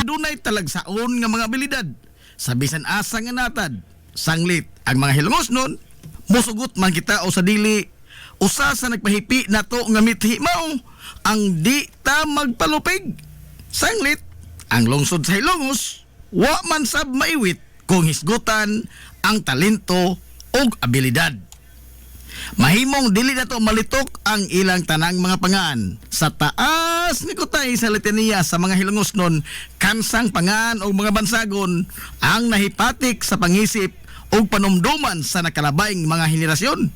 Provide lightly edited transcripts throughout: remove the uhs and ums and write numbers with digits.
dunay talagsaon nga mga abilidad sa bisan asa nga natad. Sanglit ang mga hilongosnon, musugot man kita o sa dili usa sa nagpahipi nato nga mithi mao ang di ta magpalupig. Sanglit ang lungsod sa Hilongos wa man sab maiwit kung hisgutan ang talento ug abilidad. Mahimong dili na to malitok ang ilang tanang mga pangaan. Sa taas ni kutay sa litaniya sa mga Hilongosnon, kansang pangaan o mga bansagon ang nahipatik sa pangisip o panumduman sa nakalabaing mga henerasyon.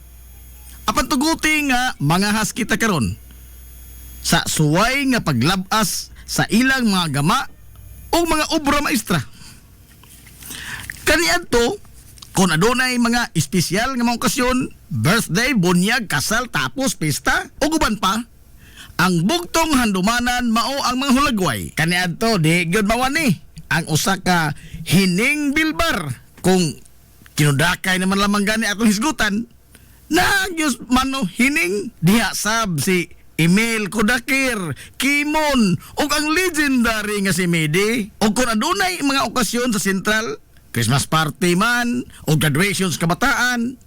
Apan tuguti nga mga haskita karon sa suway nga paglabas sa ilang mga gama o mga obra maestra. Kaniadto kung adunay mga espesyal nga mga okasyon, birthday, bunyag, kasal, tapos pista o guban pa, ang bugtong handumanan mao ang mga hulagway. Kaniadto di gyud mawani ang usa ka hining bilbar kung kinudakay naman lamang gani atong hisgutan na Diyos mano hining diha sab si Emil Kudakir, Kimon ug ang legendary nga si Medi. O kung adunay mga okasyon sa Sentral, Christmas party man o graduation sa kabataan,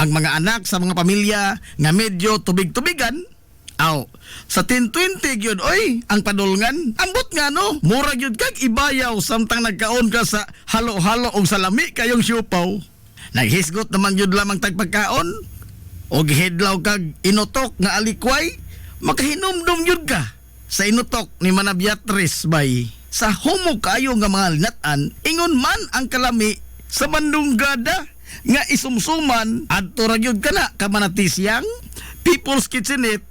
ang mga anak sa mga pamilya nga medyo tubig-tubigan, aw sa 10-20 gyud oy ang padulngan ambot nga no mura gyud kag ibayaw samtang nagkaon ka sa halo-halo og salami kayong siupaw. Naghisgot naman gyud lamang tagpagkaon og hidlaw kag inutok nga alikway, makahinumdum yun ka sa inutok ni Manabiatris bay. Sa humog kayo nga mga linatan, ingon man ang kalami sa bandunggada nga isumsuman adto ra gyud kana ka Manatisyang, People's Kitchenette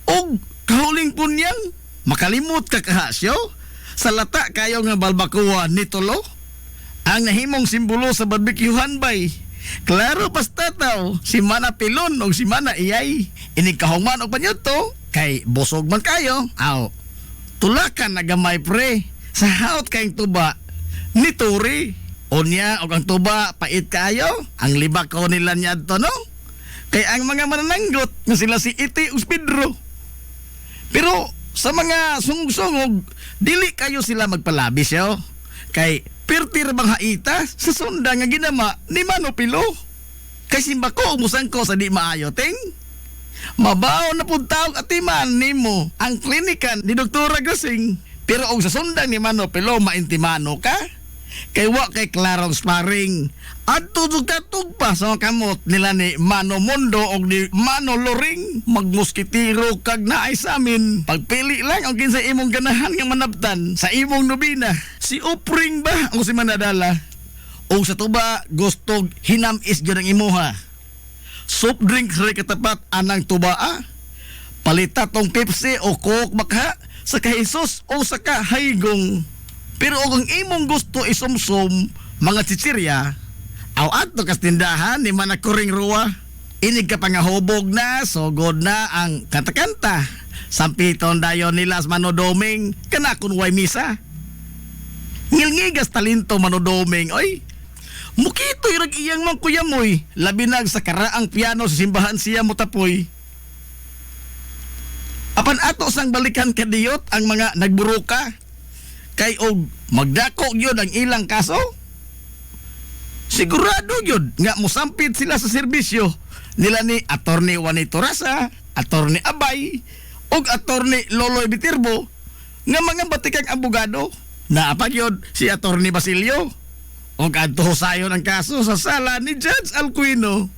og kahuling punyang makalimot ka kahasyo sa lata kayo nga balbacoa ni Tolo ang nahimong simbolo sa barbecuehan bay. Klaro basta taw si Mana Pilon o si Mana Iyay inig kahungman og panyoto kay busog man kayo. Aw tulakan na gamay pre sa haot kayong tuba ni Turi unya og ang tuba pait kayo ang libakaw nila niya to no kay ang mga manananggot nga sila si Iti ug Pedro. Pero sa mga sungsungog dili kayo sila magpalabis yo kay pirtir bang haita sa sunda nga ginama ni Mano Pilo. Kay simba ko umusan ko sa di maayo ting. Mabaw na puntaw at timan nimo ang klinikan ni Dr. Gasing. Pero og sa sunda ni Mano Pilo maintimano ka. Kay wa kay klarong sparring. At tutug pa sa kamot nila ni Mano Mundo o ni Mano Loring. Magmuskitiro kag naay sa amin. Pagpili lang ang kinsa imong ganahan nga manabtan sa imong nobina. Si Upring ba o si Manadala? O sa tuba gustog hinamis gyud ang imuha. Soft drink ray katapat anang tubaa. Palita tong Pepsi o Coke baka sa kahisos o sa kahaygong. Pero kung imong gusto isumsum mga chichirya, aw ato kas tindahan ni Manakuring Ruwa. Inig ka pangahubog na, sugod na ang kanta-kanta. Sampiton dayon nila manodoming, kana kun way misa. Ngilngigas talento manodoming, oy. Mukito'y rag iyang mang kuyamoy, labinag sa karaang piano sa simbahan siya mutapoy. Apan ato sang balikan kadiyot ang mga nagburuka. Kay og magdako gyud ang ilang kaso. Sigurado gyud nga mosampit sila sa serbisyo nila ni Attorney Juanito Rasa, Attorney Abay ug Attorney Loloy Bitirbo nga mga batikang abogado. Naapa gyud si Attorney Basilio ug adto sayon ang kaso sa sala ni Judge Alcuino.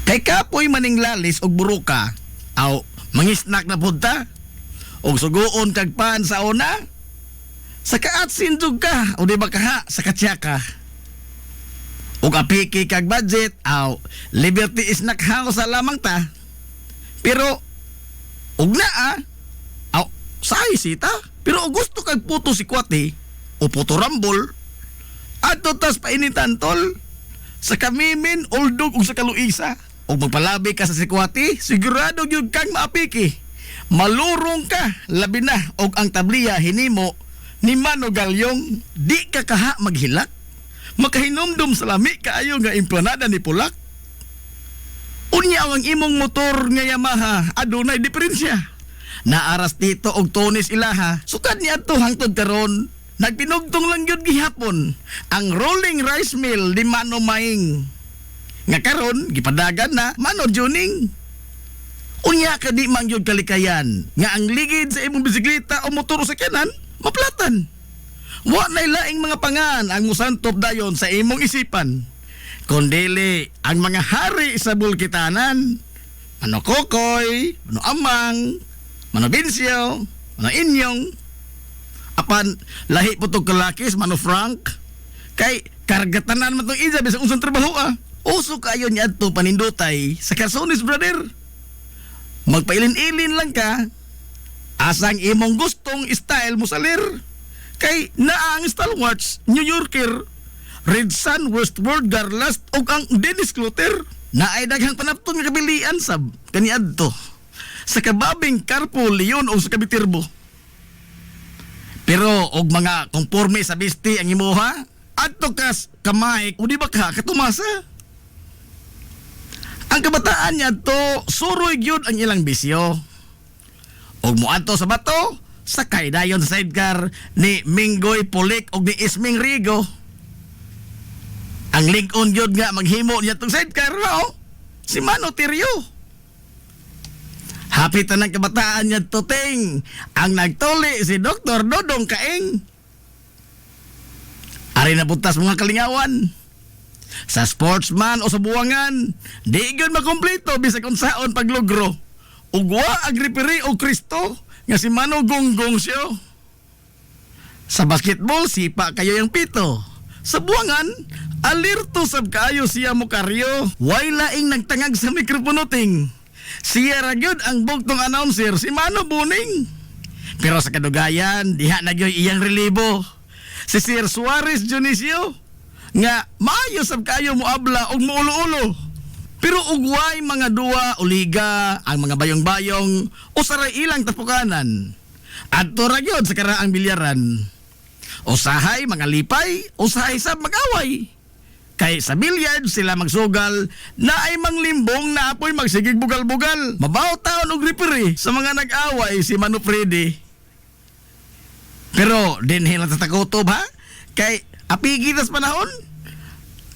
Kay kapoy maning lalis og buruka, aw mangisnak na punta og sugoon kag pan sa una sa kaatsin jud ka o di ba kaha sa katsaka og apiki kag budget aw liberty is house sa lamang ta pero og naa aw say sita pero og gusto kag puto si kwati o puto rambol adto tas painitan tol sa kamimin oldog og sa kaluisa og magpalabi ka sa si kwati sigurado gyud kang maapiki. Malurong ka, labi na, og ang tabliya hinimo ni Mano Galyong, di ka kaha maghilak. Makahinumdum sa lami kaayo nga implanada ni Pulak. Unya ang imong motor nga Yamaha, adunay diferensya. Naaras dito og tunis ilaha. Sukad niya to hangtod karon. Nagpinugtong lang yun gihapon ang rolling rice mill di Mano Maing. Nga karon gipadagan na Mano Juning. Unya ka di man yun kalikayan nga ang ligid sa imong bisikleta o motor sa kanan maplatan. Wa nay laing mga pangan ang musantop dayon sa imong isipan. Kundili ang mga hari sa bulkitanan. Mano Kokoy, Mano Amang, Mano Binsyo, Mano Inyong. Apan lahi po itong kalakis, Mano Frank. Kay kargatanan man itong isa bisang unsang trabaho Uso kayo niya ito panindutay sa Carsones, brother. Magpailin-ilin lang ka. Asang imong gustong style mo salir. Kay naang stalwarts, New Yorker, Red Sun, Westward, Garlast, o ang Dennis Clutter. Naay daghang panapton nga kabilian sab kaniadto sa kababing Carpo Leon o sa Kabitirbo. Pero og mga konforme sa bisti ang imuha, adto kas kamay o di ba ka katumasa? Ang kabataan niya to, suroy gyud ang ilang bisyo. Og muadto sa bato, sakay dayon sa sidecar ni Minggoy Pulik og ni Isming Rigo. Ang lig-on gyud nga maghimo niya tong sidecar, no? Si Mano Tirio. Hapitan ng kabataan niya to, ting. Ang nagtuli si Dr. Dodong Kaing. Ari na butas mga kalingawan. Sa sportsman o sa buwangan, di gyud makompleto bisag unsaon paglugro. Ugwa agripiri o Kristo nga si Mano Gonggong siyo. Sa basketball, sipa kayo yung pito. Sa buwangan, alirto sab kayo siya mo karyo. Way laing nagtangag sa mikroponoting. Siya ragyod ang bugtong announcer, si Mano Buning. Pero sa kadugayan, diha na gyoy iyang relibo. Si Sir Suarez Dionisio, nga maayo sab kayo mo abla og muulo-ulo. Pero ugway mga duwa o liga ang mga bayong-bayong o saray ilang tapukanan. Adto ra gyud sa karaang bilyaran. Usahay mga lipay, usahay sab mag-away. Kay sa bilyard sila magsugal na ay manglimbong na apoy magsigig bugal-bugal. Mabaw taon og referee sa mga nag-away si Mano Freddy. Pero dinhi lang tatakotob ha? Kay apigitas panahon.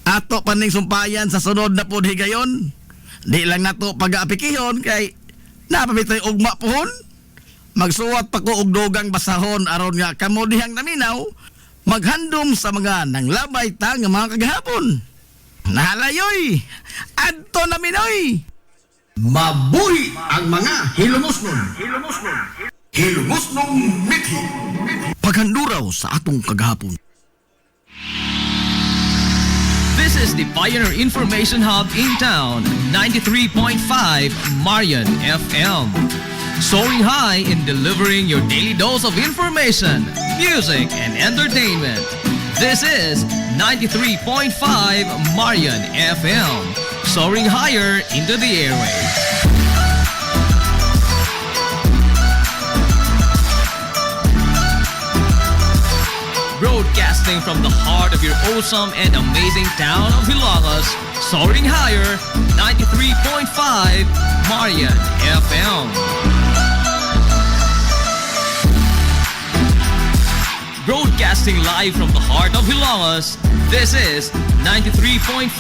Ato paning sumpayan sa sunod na pod higayon. Di lang nato pag-aapikihon kay napabitay ugma pohon. Magsuwat pa ko og dogang basahon aron nga kamo dihang naminaw maghandom sa mga nanglabay ta nga mga kagahapon. Nahalayoy, adto naminoy. Mabuhi ang mga hilumosnon. Hilumosnong mithi. Paghanduraw sa atong kagahapon. This is the Pioneer Information Hub in town, 93.5 Marian FM. Soaring high in delivering your daily dose of information, music, and entertainment. This is 93.5 Marian FM. Soaring higher into the airwaves. Broadcasting from the heart of your awesome and amazing town of Hilagas, soaring higher, 93.5 Marian FM. Broadcasting live from the heart of Hilagas, this is 93.5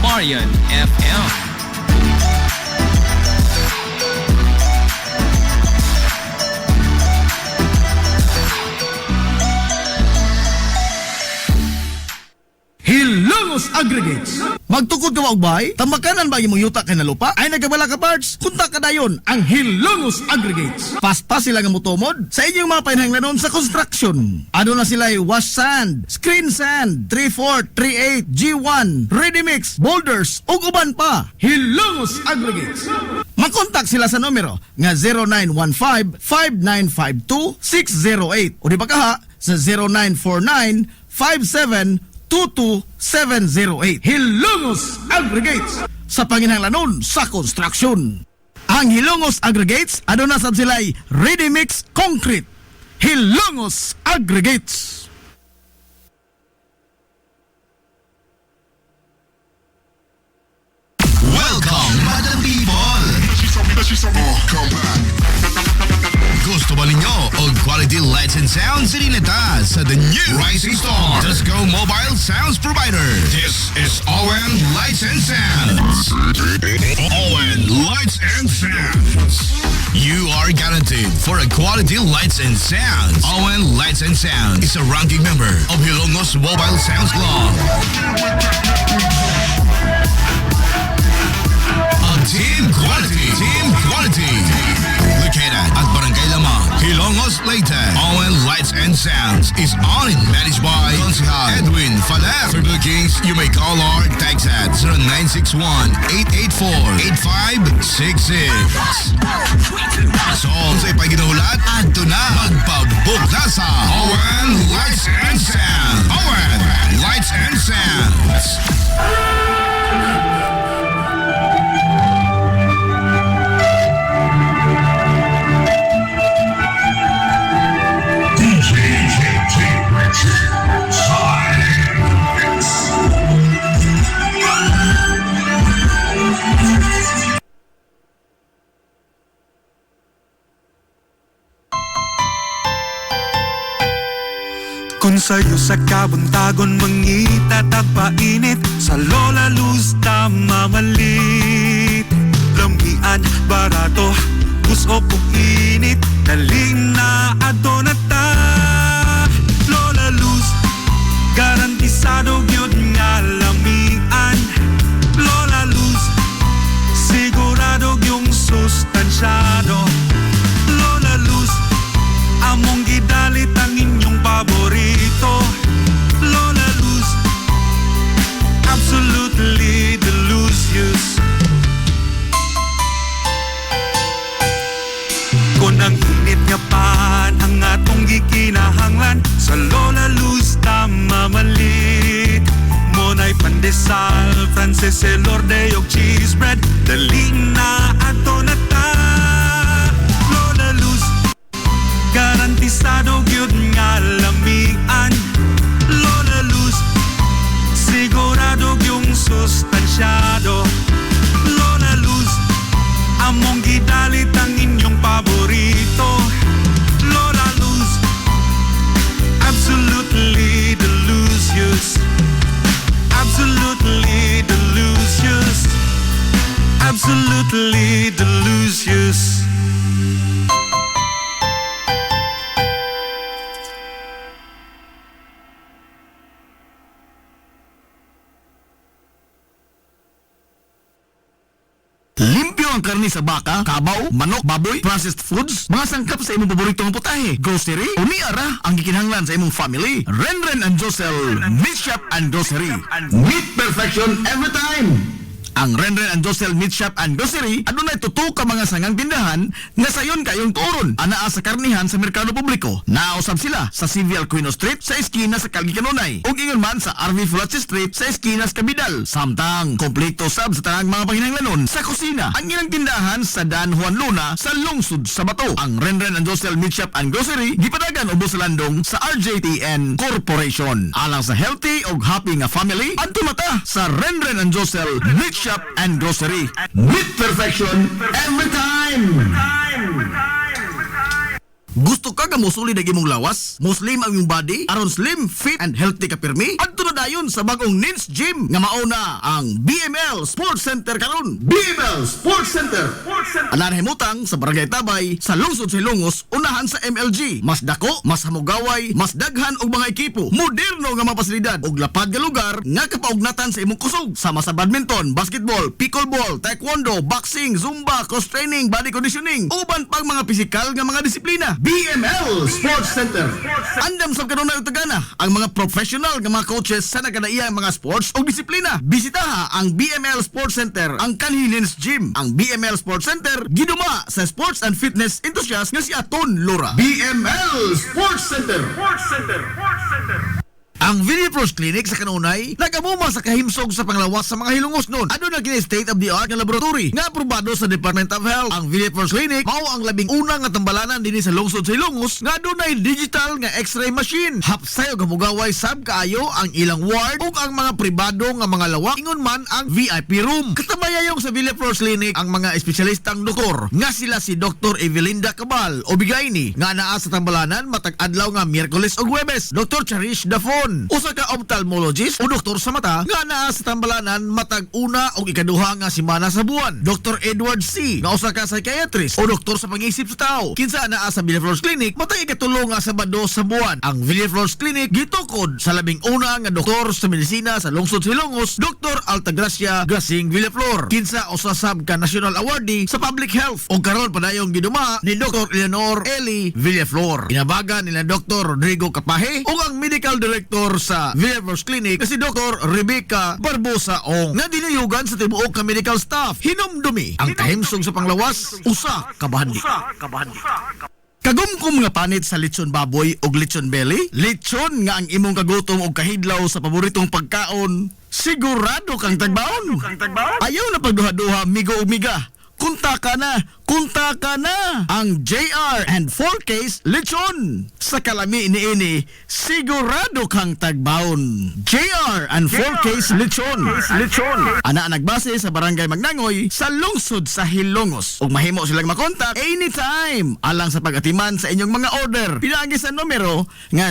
Marian FM. Hilongos Aggregates. Magtukod ka ba og bay? Tamakanan ba imong yuta kay na lupa? Ay nagkabala ka parts? Kunta ka dayon ang Hilongos Aggregates. Paspas sila nga motomod sa inyong mga panahanglanon sa construction. Ano na sila wash sand, screen sand, 3-4, 3-8, G1, ready mix, boulders, ug uban pa. Hilongos Aggregates. Makontak sila sa numero nga 0915-5952-608 o di ba kaha sa 0949-5722-708. Hilongos Aggregates sa panginahanglanon sa construction. Ang Hilongos Aggregates, ano na sab sila'y ready mix concrete. Hilongos Aggregates. Welcome, Madam People! Come back. Lights and Sounds Irinata sa the new Rising Star Disco Mobile Sounds Provider. This is ON Lights and Sounds. ON Lights and Sounds. You are guaranteed for a quality lights and sounds. ON Lights and Sounds is a ranking member of Hilongos Mobile Sounds Club. Team quality. Located at Barangay Lamang, Hilongos, Leyte. ON Lights and Sounds is owned and managed by Consihal Edwin Faler. For bookings, you may call or text at 0961-884-8566. So, sa ipaginahulat, adto na magpag-book na sa ON Lights and Sounds. ON Lights and Sounds. Kung sa'yo sa kabuntagon mangita tagpainit sa Lola Luz mamalit lamian barato gusto po init daling na adto na ta Lola Luz garantisado gyud nga lamian Lola Luz sigurado yung sustansyado Lola Luz among gidalit ang inyong paborito Lola Luz absolutely delicious kung ang init nga pan ang atong gikinahanglan sa Lola Luz mamalit monay pandesal Frances elorde og cheese bread dali na ato na ta Lola Luz garantisado gyud nga lamian Lola Luz sigurado yung sustansyado Lola Luz among gidalit ang inyong paborito Lola Luz absolutely delicious absolutely delicious absolutely delicious Limpyo ang karni sa baka, kabaw, manok, baboy, processed foods, mga sangkap sa imong paboritong putahe, grocery, umiara ang gikinahanglan sa imong family. Renren and Josel, Meat Shop and Grocery. Meat perfection every time! Ang Renren and Josel Meat Shop and Grocery adunay tutok ka mga sangang tindahan nga sayon kayong turon anaa sa karnihan sa merkado publiko. Nausab sila sa Civil Aquino Street sa eskina sa Calgary Kanunay ug ingon man sa RV Fulache Street sa eskina sa Cabidal. Samtang kompleto sab sa tanang mga panginahanglanon sa kusina. Ang ilang tindahan sa Dan Juan Luna sa lungsod sa Bato. Ang Renren and Josel Meat Shop and Grocery gipadagan ubos sa landong sa RJTN Corporation. Alang sa healthy ug happy nga family adto mata sa Renren and Josel Meat Shop and Grocery. Meat perfection every time! Gusto ka musuli na imong lawas? Muslim ang iyong body? Aron slim, fit, and healthy ka pirmi? Adto na dayon sa bagong Nins Gym nga mauna ang BML Sports Center karon. BML Sports Center. Anan himutang sa Barangay Tabay sa lungsod sa Ilongos unahan sa MLG. Mas dako, mas hamugaway, mas daghan og mga ekipo. Moderno nga mga pasilidad og lapad nga lugar nga kapaugnatan sa imong kusog sama sa badminton, basketball, pickleball, taekwondo, boxing, zumba, cross training, body conditioning, uban pang mga pisikal nga mga disiplina. BML Sports Center. Andam sa kanunay utagana ang mga professional nga mga coaches sa nagkadaiya mga sports o disiplina. Bisitaha ang BML Sports Center, ang Kanhilins Gym. Ang BML Sports Center giduma sa sports and fitness enthusiast nga si Aton Lora. BML Sports Center. Ang video Villeflores Clinic sa kanunay nagamuma sa kahimsog sa panglawas sa mga hilungos nun. Ano na kini state of the art nga laboratory nga aprobado sa Department of Health. Ang Villeflores Clinic mao ang labing unang nga tambalanan dinhi sa lungsod sa Ilongos nga dunay digital nga X-ray machine. Hapsay og hamugaway sab kaayo ang ilang ward ug ang mga pribado nga mga lawak ingon man ang VIP room. Katabayayong sa Villeflores Clinic ang mga espesyalistang doktor nga sila si Dr. Evelinda Cabal o Bigayni nga naa sa tambalanan matag adlaw nga Miyerkules ug Huwebes. Dr. Charish Dafon, usa ka ophthalmologist o doktor sa mata nga naa sa tambalanan matag una o ikaduha nga semana sa buwan. Dr. Edward C. nga usa ka psychiatrist o doktor sa pag-iisip sa tao. Kinsa naa sa Villeflores Clinic matag ikatulo nga Sabado sa buwan. Ang Villeflores Clinic gitukod sa labing una nga doktor sa medisina sa lungsod sa Ilongos, Dr. Altagracia Grasing Villeflor. Kinsa usa sab ka national awardee sa public health o karon padayong giduma ni Dr. Eleanor Eli Villeflor. Inabagan nila Dr. Rodrigo Kapahe ug ang medical director sa Villeflores Clinic na si Dr. Rebecca Barbosa Ong nga dinayugan sa tibuok ka medical staff. Hinumdumi ang kahimsog sa panglawas usa ka bahandi. Kagumkum nga panit sa lechon baboy o lechon belly, lechon nga ang imong kagutom o kahidlaw sa paboritong pagkaon, sigurado kang tagbaon. Ayaw na pagduha-duha, migo o miga. Kunta ka na ang JR and 4Ks lechon. Sa kalami ini sigurado kang tagbaon. JR and 4Ks lechon. Ana nagbase sa barangay Magnangoy sa lungsod sa Hilongos. Ug mahimo silang makontak anytime alang sa pag-atiman sa inyong mga order. Pinaagi sa numero nga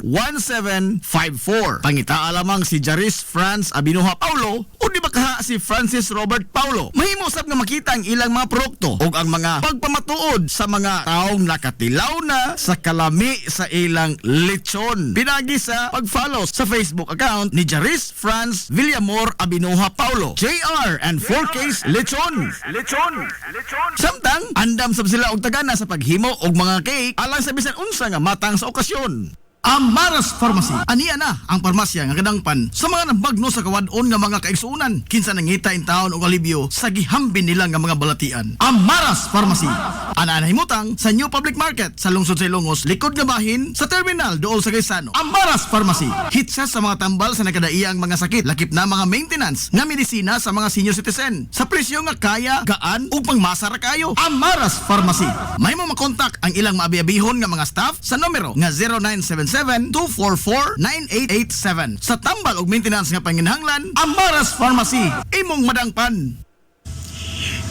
0995-754-1754. Pangitaa lamang si Jaris Franz Abinuha Paulo o di ba kaha si Francis Robert Paulo. Mahimo sab nga makita ang ilang mga produkto ug ang mga pagpamatuod sa mga taong nakatilaw na sa kalami sa ilang lechon. Pinagi sa pag-follow sa Facebook account ni Jaris Franz Villamor Abinuha Paulo. JR and 4Ks lechon. Samtang andam sab sila og tagana sa paghimo og mga cake alang sa bisan unsa nga matang sa okasyon. Amaras Pharmacy. Aniya na ang parmasya nga kadangpan sa mga nabagno sa kawadon nga mga kaigsuunan. Kinsa nangita in taon og alibyo sa gihambin nila nga mga balatian. Amaras Pharmacy. Ana himutang sa New Public Market sa lungsod sa Ilongos, likod nga bahin sa terminal dool sa Gaisano. Amaras Pharmacy. Hitsa sa mga tambal sa nakadaiyang mga sakit, lakip na mga maintenance nga medisina sa mga senior citizen. Sa presyo nga kaya, gaan ug pangmasara kayo. Amaras Pharmacy. May mo makontak ang ilang maabi-abihon nga mga staff sa numero nga 0977-244-9887. Sa tambal og maintenance nga panginahanglan, Amaras Pharmacy. Imong madangpan.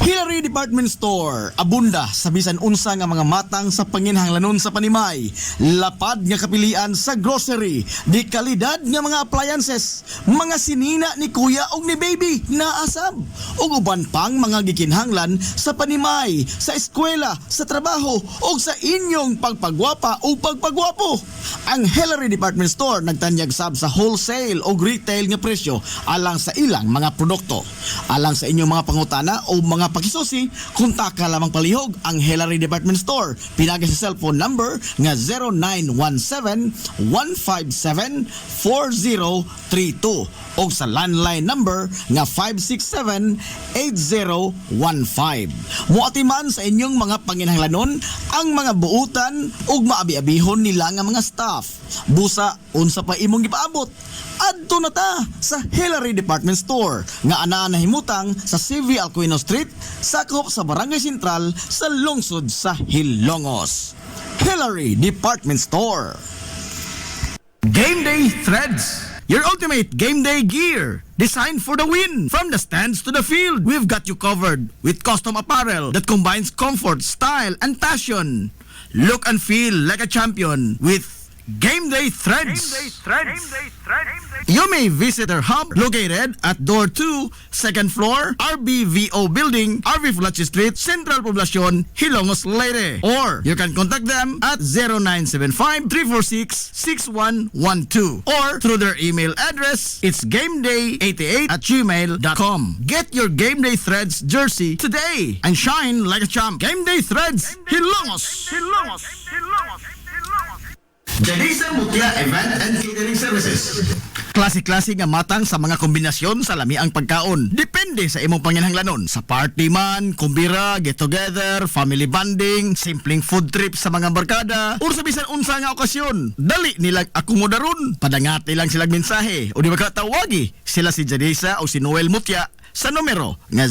Hillary Department Store, abunda sa bisan unsa nga mga matang sa panginahanglanon sa panimay, lapad nga kapilian sa grocery, di kalidad nga mga appliances, mga sinina ni kuya ug ni baby naasab, ug uban pang mga gikinhanglan sa panimay, sa eskwela, sa trabaho ug sa inyong pagpagwapa ug pagpagwapo. Ang Hillary Department Store nagtanyag sab sa wholesale ug retail nga presyo alang sa ilang mga produkto. Alang sa inyong mga pangutana o mga pakisusi, kontak ka lamang palihog ang Hillary Department Store. Pinagi sa cellphone number nga 0917-157-4032 o sa landline number nga 567-8015. Muatiman sa inyong mga panginahanglanon ang mga buutan ug maabi-abihon nila nga mga staff. Busa, unsa pa imong gipaabot? Adto na ta sa Hillary Department Store nga ana nahimutang sa CV Alcuino Street, sakop sa Barangay Sentral sa lungsod sa Hilongos. Hillary Department Store. Game Day Threads, your ultimate game day gear, designed for the win. From the stands to the field, we've got you covered with custom apparel that combines comfort, style, and passion. Look and feel like a champion with Game Day Threads. You may visit our hub located at Door 2, 2nd floor, RBVO Building, RV Flache Street, Central Poblacion, Hilongos, Leyte. Or you can contact them at 0975-346-6112 or through their email address. It's gameday88@gmail.com. Get your Game Day Threads jersey today and shine like a champ. Game Day Threads, Hilongos. Jadisa Mutya Event and Catering Services. Klase-klase nga matang sa mga kombinasyon sa lamiang pagkaon. Depende sa imong panginahanglanon. Sa party man, kumbira, get-together, family bonding, simpleng food trip sa mga barkada, o sa bisan unsa nga okasyon. Dali nilang akomodaron. Padangati lang silang mensahe. O di ba katawagi sila si Jadisa o si Noel Mutya sa numero nga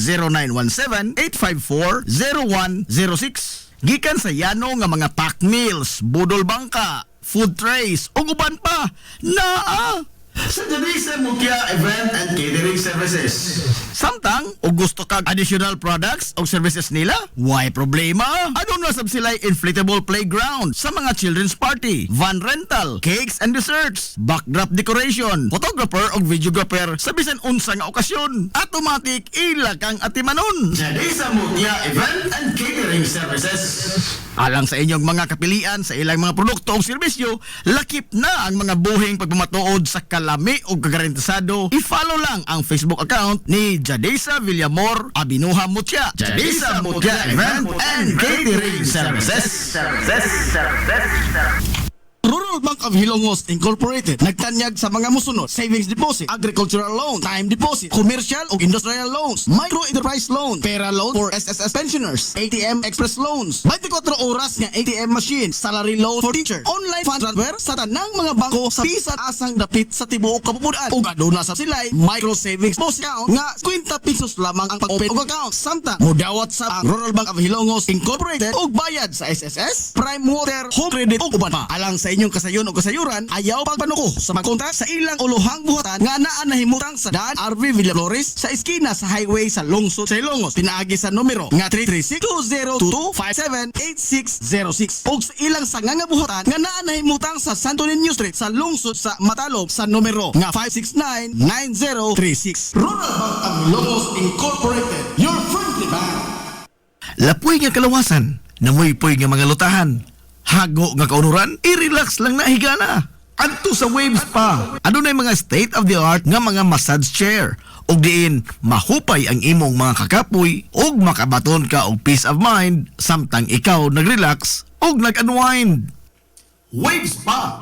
0917-854-0106. Gikan sa yano nga mga pack meals, budol bangka, food trays, o guban pa. Naa! Sa Jadisa Mutya Event and Catering Services. Samtang, o gusto kag additional products o services nila, why problema? Ano na sab sila inflatable playground sa mga children's party, van rental, cakes and desserts, backdrop decoration, photographer o videographer sa bisan unsa nga okasyon. Automatic ila kang atimanon. Jadisa Mutya Event and Catering Services. Alang sa inyong mga kapilian sa ilang mga produkto o serbisyo, lakip na ang mga buhing pagpamatuod sa kalami o kagarantisado. I-follow lang ang Facebook account ni Jadisa Villamor Abinuha Mutya. Jadisa Mutya Event and Catering Services. Rural Bank of Hilongos Incorporated nagtanyag sa mga musunod: savings deposit, agricultural loan, time deposit, commercial o industrial loans, micro enterprise loan, pera loan for SSS pensioners, ATM express loans, 24 oras nga ATM machine, salary loan for teacher, online fund transfer sa tanang mga bangko sa bisan asang dapit sa tibuok kapupunan. Ug aduna sa silay micro savings deposit account nga 50 pesos lamang ang pag-open og account. Samtang mudawat sa ang Rural Bank of Hilongos Incorporated og bayad sa SSS, Prime Water, Home Credit ug uban pa. Alang sa inyong kasayon o kasayuran, ayaw pagpanuko sa magkontak sa ilang ulohang buhatan nga naa nahimutang sa daan RV Villaflores sa eskina sa highway sa lungsod sa Ilongos. Pinaagi sa numero nga 336-2022-578606 o sa ilang sanganga buhatan nga naa nahimutang sa Santo Niño Street sa lungsod sa Matalog sa numero nga 569-9036. Rural Bank of Ilongos Incorporated, your friendly bank. Lapoy nga kalawasan, namoy-poy nga mga lutahan, hago nga kaunuran, i-relax lang na higana. Adto sa Waves pa, adunay mga state-of-the-art nga mga massage chair. Og diin, mahupay ang imong mga kakapoy og makabaton ka og peace of mind samtang ikaw nag-relax og nag-unwind. Waves pa!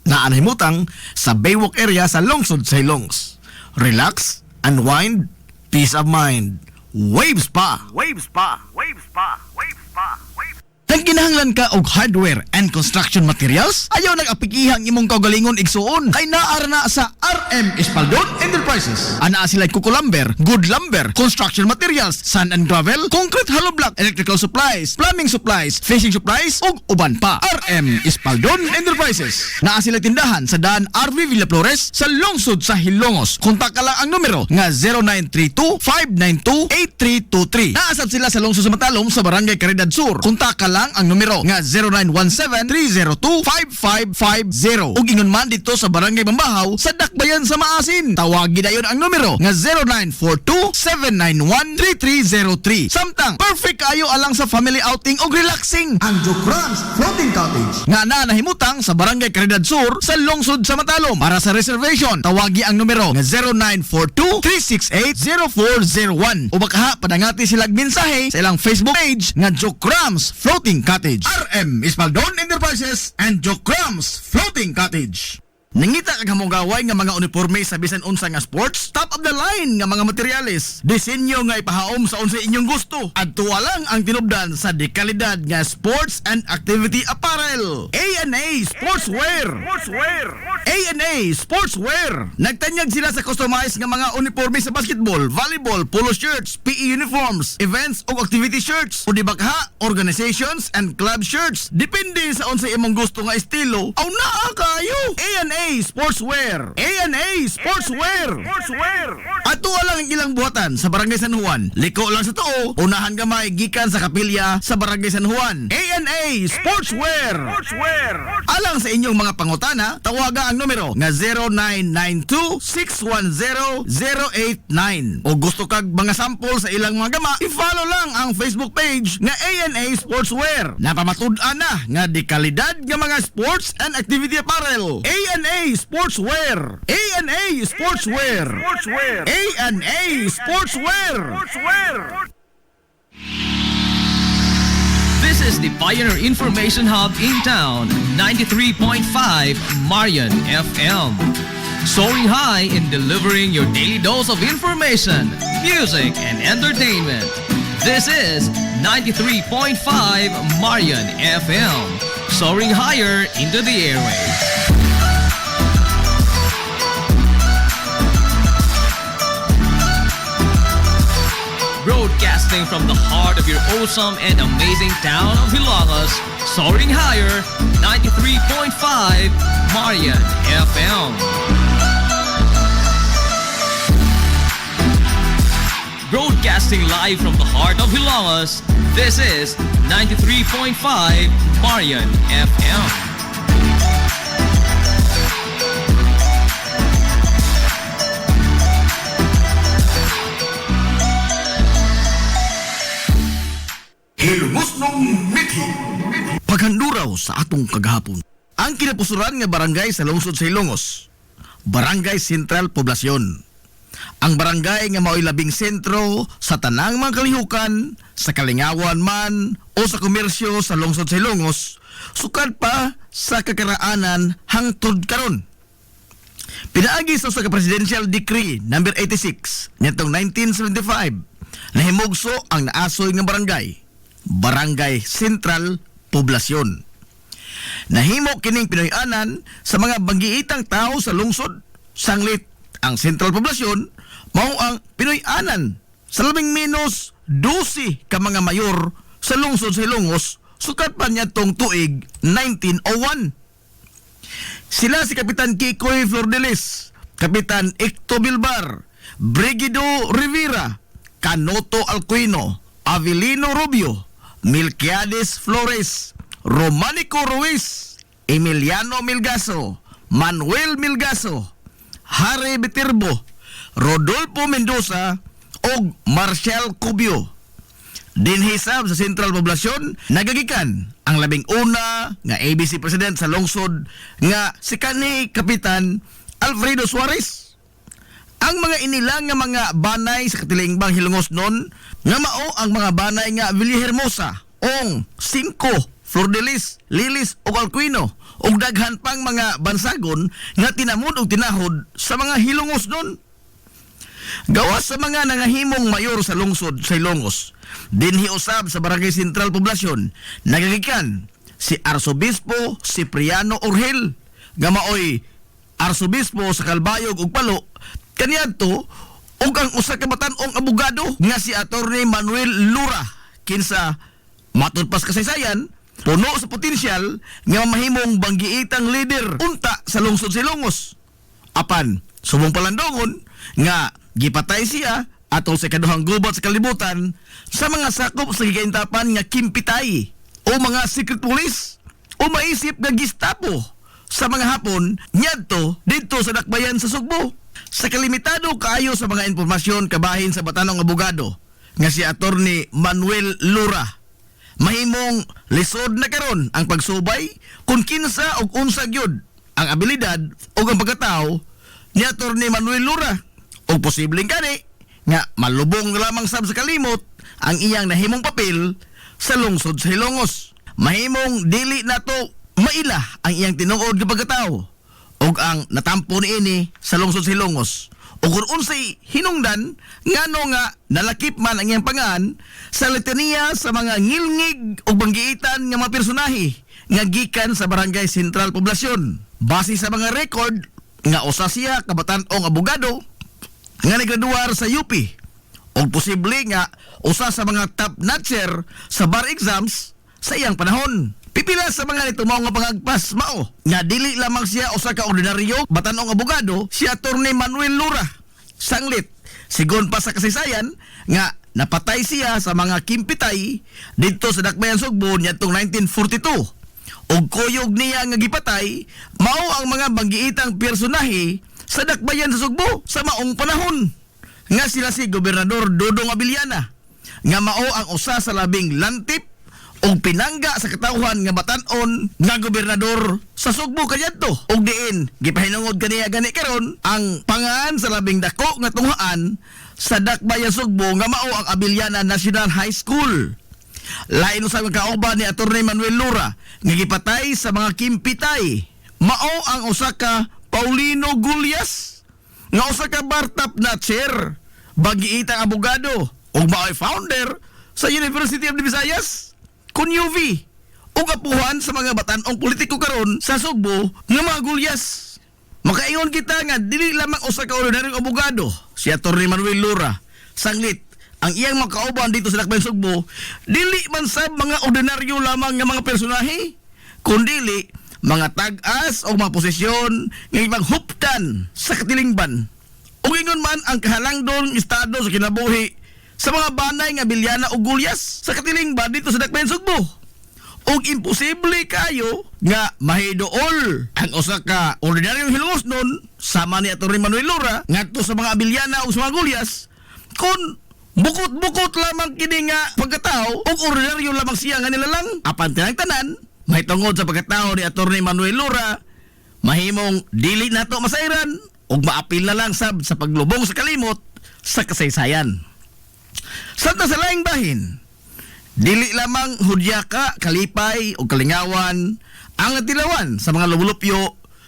Naanahimutang sa Baywalk area sa lungsod sa Hilongos. Relax, unwind, peace of mind. Waves pa! Waves pa! Waves pa! Waves pa! Waves pa! Nagkinahanglan ka og hardware and construction materials? Ayaw nag-apikihang imong kaugalingon igsuon kay naara na sa RM Espaldon Enterprises. Anaa sila Kuko Lumber, Good Lumber, construction materials, sand and gravel, concrete hollow block, electrical supplies, plumbing supplies, fishing supplies ug uban pa. RM Espaldon Enterprises. Naa sila tindahan sa daan RV Villaflores sa lungsod sa Hilongos. Kontak ka lang ang numero nga 0932-592-8323. Naasab sila sa lungsod sa Matalom sa Barangay Caridad Sur. Kontak ka lang ang numero nga 0917-302-5550. Ug ingon man dito sa Barangay Bambahaw sa Dakbayan sa Maasin. Tawagi dayon ang numero nga 0942-791-3303. Samtang perfect kayo alang sa family outing ug relaxing. Ang Jokrans Floating Cottage nga nahimutang sa Barangay Caridad Sur sa lungsod sa Matalom. Para sa reservation, tawagi ang numero nga 0942-368-0401. O baka padangati silang mensahe sa ilang Facebook page nga Jokrans Floating Cottage. RM Espaldon Enterprises and Jokrams Floating Cottage. Nangita kag hamugaway nga mga uniforme sa bisan unsa nga sports, top of the line nga mga materyales, disenyo nga ipahaom sa unsa inyong gusto. Adto lang ang tinubdan sa dekalidad nga sports and activity apparel. A&A Sportswear. A&A Sportswear. Nagtanyag sila sa customized nga mga uniforme sa basketball, volleyball, polo shirts, PE uniforms, events ug activity shirts, o di ba kaha, organizations and club shirts. Depende sa unsa imong gusto nga estilo. Aw naa kayo. A&A Sportswear. A&A Sportswear. Ato lang ang ilang buhatan sa Barangay San Juan. Liko lang sa tuo, unahan gamay gikan sa kapilya sa Barangay San Juan. A&A Sportswear. Alang sa inyong mga pangutana, tawaga ang numero nga 0992-610-089. O gusto kag mga sample sa ilang mga gama, i-follow lang ang Facebook page nga A&A Sportswear. Napamatud-an na nga di kalidad nga mga sports and activity apparel. A&A Sportswear. A&A Sportswear. A&A Sportswear. This This is the Pioneer Information Hub in town, 93.5 Marian FM. Soaring high in delivering your daily dose of information, music, and entertainment. This is 93.5 Marian FM. Soaring higher into the airwaves. Broadcasting from the heart of your awesome and amazing town of Hilagas, soaring higher, 93.5 Marian FM. Broadcasting live from the heart of Hilagas, this is 93.5 Marian FM. Hilmusnong mithi. Paghanduraw sa atong kagahapon. Ang kinapusuran nga barangay sa lungsod sa Ilongos, Barangay Sentral Poblasyon. Ang barangay nga mao'y labing sentro sa tanang mga kalihukan, sa kalingawan man o sa komersyo sa lungsod sa Ilongos, sukad pa sa kakaraanan hangtod karon. Pinaagi sa usa ka Presidential Decree number 86 nitong 1975 na himugso ang naasoy nga barangay, Barangay Sentral Poblasyon. Nahimo kining Pinoy-anan sa mga banggiitang tao sa lungsod. Sanglit ang Sentral Poblasyon mao ang Pinoy-anan sa labing minus 12 ka mga mayor sa lungsod sa Ilongos sukat pa niya tong tuig 1901. Sila si Kapitan Kikoy Flordelis, Kapitan Icto Bilbar, Brigido Rivera, Canoto Alcuino, Avelino Rubio, Milquiades Flores, Romanico Ruiz, Emiliano Milgaso, Manuel Milgaso, Harry Viterbo, Rodolfo Mendoza o Marcial Cubio. Dinhisab sa Sentral Poblasyon, nagagikan ang labing una nga ABC President sa lungsod nga si kanhi Kapitan Alfredo Suarez. Ang mga inilang nga mga banay sa katilingbang Hilongos nun nga mao ang mga banay nga Villahermosa, Ong, Cinco, Flordelis, Lilis o Alcuino ug daghan pang mga bansagon nga tinamod ug tinahod sa mga Hilongos nun. Gawas sa mga nangahimong mayor sa lungsod sa Ilongos, dinhi usab sa Barangay Sentral Poblasyon, nagagikan si Arsobispo Cipriano Orhel nga maoy Arsobispo sa Calbayog ug Palo, kaniadto ug ang usa ka batan-ong abogado nga si Attorney Manuel Lura, kinsa matud pas kasaysayan puno sa potensyal nga mahimong banggiitang leader unta sa lungsod sa Ilongos. Apan subong palandongon nga gipatay siya atol sa kaduhang gubat sa kalibutan sa mga sakop sa gigaintapan nga kimpitay o mga secret police o maisip nga Gestapo sa mga Hapon nyadto dito sa dakbayan sa Sugbo. Sa kalimitado kaayo sa mga impormasyon kabahin sa batanong abogado nga si Attorney Manuel Lura, mahimong lisod na karon ang pagsubay kung kinsa og unsa gyud ang abilidad o ang pagkatao ni Attorney Manuel Lura. O posibleng kani nga malubong na lamang sab sa kalimot ang iyang nahimong papel sa lungsod sa Hilongos. Mahimong dili nato maila ang iyang tinuod nga pagkatao o ang natampo niini sa lungsod sa Hilongos. O kung unsay hinungdan ngano nga nalakip man ang iyang pangan sa litanya sa mga ngilngig o banggiitan nga mga personahe nga gikan sa Barangay Sentral Poblasyon. Base sa mga record nga usa siya kabatan-ong abogado nga naggraduar sa UP o posible nga usa sa mga top notcher sa bar exams sa iyang panahon. Pipila sa mga nito mao nga pangagpas mao nga dili lamang siya usa ka ordinaryo batan-ong abogado, si Attorney Manuel Lura. Sanglit sigon pa sa kasaysayan nga napatay siya sa mga kimpitay dito sa dakbayan Sugbo niadtong 1942. Og kuyog niya nga gipatay mao ang mga banggiitang personahe sa dakbayan sa Sugbo sa maong panahon nga sila si Gobernador Dodong Abiliana nga mao ang usa sa labing lantip o pinangga sa katawhan nga batan-on nga gobernador sa Sugbo kaniadto. Og diin gipahinungod kaniya gani karon ang pangan sa labing dako nga tunghaan sa dakbayan Sugbo nga mao ang Abiliana National High School. Lain usab ang kauban ni Atty. Manuel Lura nga gipatay sa mga kimpitay. Mao ang usa ka Paulino Gulyas nga usa ka bartap na chair bagiitang abogado ug mao'y founder sa University of the Visayas kun UV ug apuhan sa mga batan-ong politiko karon sa Sugbo nga mga Gulyas. Makaingon kita nga dili lamang usa ka ordinaryong abogado si Atty. Manuel Lura. Sanglit ang iyang mga kauban dito sa Dakbayan Sugbo, dili man sab mga ordinaryo lamang nga mga personahe, kundili mga tag-as o mga posisyon nga ipaghuptan sa katilingban. Ug ingon man ang kahalangdong estado sa kinabuhi sa mga banay nga Bilyana o Gulyas sa katilingban dito sa Dakbayan Sugbo. Ug imposible kayo nga mahidool ang usa ka ordinaryong hilungosnon sama ni Atty. Manuel Lura ngadto sa mga Bilyana o sa mga Gulyas kun bukot-bukot lamang kini nga pagkatao ug ordinaryo lamang siya nga nilalang apan tinang tanan may tungod sa pagkatao ni Atty. Manuel Lura mahimong dili nato masairan ug maapil na lang sab sa paglubong sa kalimot sa kasaysayan. Samtang sa laing bahin, dili lamang hudyaka, kalipay o kalingawan ang natilawan sa mga lumulupyo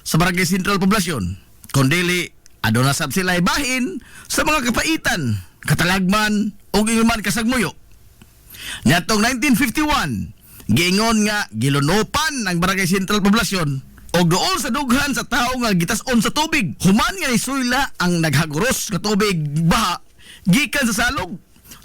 sa Barangay Sentral Poblasyon, kundili aduna sab sila'y bahin sa mga kapaitan, katalagman o inuman kasagmuyo. Nyatong 1951, giingon nga gilunupan ang Barangay Sentral Poblasyon o dool sa dughan sa tao nga gitas-on sa tubig. Human nga nisuyla ang naghaguros nga tubig baha gikan sa salog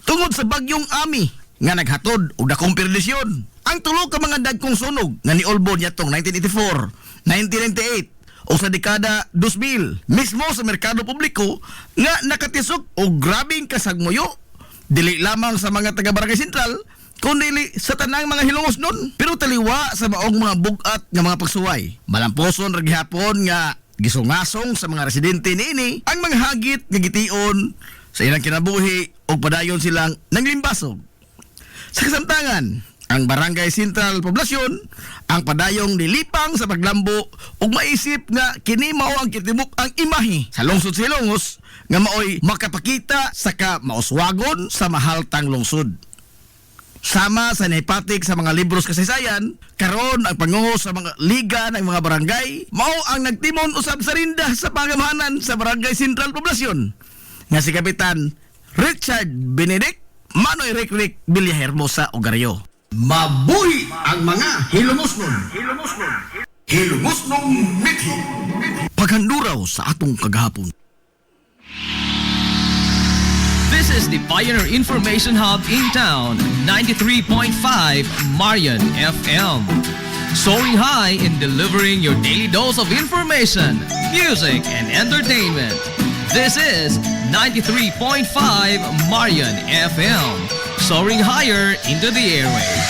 tungod sa bagyong Ami nga naghatod og dakong perdisyon. Ang tulo ka mga dagkong sunog nga niolbo nyatong 1984, 1998 o sa dekada 2000 mismo sa merkado publiko nga nakatisok og grabing kasagmuyo dili lamang sa mga taga Barangay Sentral kundi sa tanang mga hilungosnon pero taliwa sa maong mga bugat nga mga pagsuway. Malamposon ra gihapon nga gisungasong sa mga residente niini ang mga hagit nga gition sa ilang kinabuhi o padayon silang nanglimbasog. Sa kasamtangan, ang Barangay Sentral Poblasyon ang padayong nilipang sa paglambo ug maisip nga kini mao ang kitibuk ang imahe sa lungsod sa Ilongos nga maoy makapakita sa mauswagon sa mahaltang lungsod. Sama sa naipatik sa mga libros kasaysayan, karon ang panguho sa mga liga ng mga barangay mao ang nagtimon usab sa rinda sa pangamahanan sa Barangay Sentral Poblasyon nga si Kapitan Richard Benedict Manoy Rick Villahermosa Ogario. Mabuhi ang mga hilumosnon. Hilumosnong mithi. Paghanduraw sa atong kagahapon. This is the Pioneer Information Hub in town, 93.5 Marian FM. Soaring high in delivering your daily dose of information, music, and entertainment. This is 93.5 Marian FM. Soaring higher into the airwaves.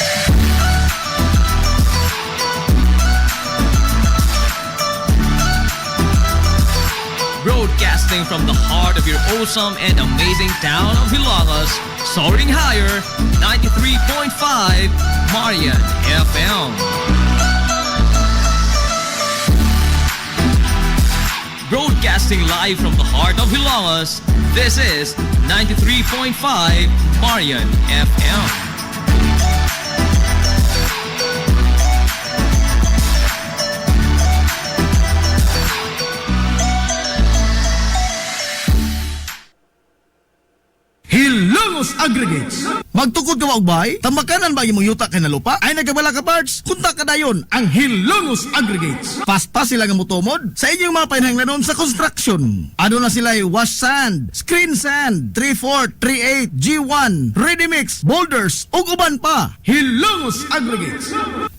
Broadcasting from the heart of your awesome and amazing town of Hilagas, soaring higher, 93.5 Marian FM. Broadcasting live from the heart of Hilagas, this is 93.5 Marian FM. Hilongos Aggregates. Magtukod ka ba og bahay? Tamakanan ba imong yuta kay na lupa? Ay nagabala ka parts? Kunta ka dayon ang Hilongos Aggregates. Paspas sila nga motomod sa inyong mga panahanglanon sa construction. Ano na sila wash sand, screen sand, 3-4, 3-8, G1, ready mix, boulders ug uban pa. Hilongos Aggregates.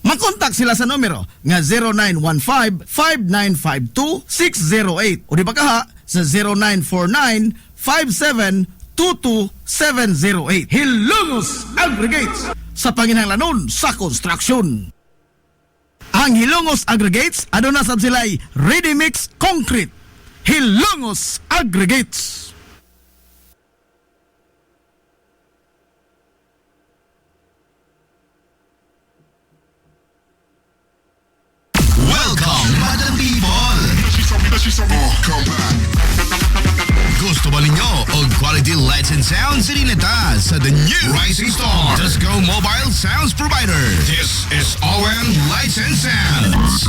Makontak sila sa numero nga 0915-5952-608 o di ba kaha sa 0949-5722-708. Hilongos Aggregates sa panginahanglanon sa construction. Ang Hilongos Aggregates aduna sab sila'y ready mix concrete. Hilongos Aggregates. Welcome, Madam People! Come back. Gusto ba ninyo og quality lights and sounds sa Dineta sa the new Rising Star Just Go Mobile Sounds Provider. This is ON Lights and Sounds.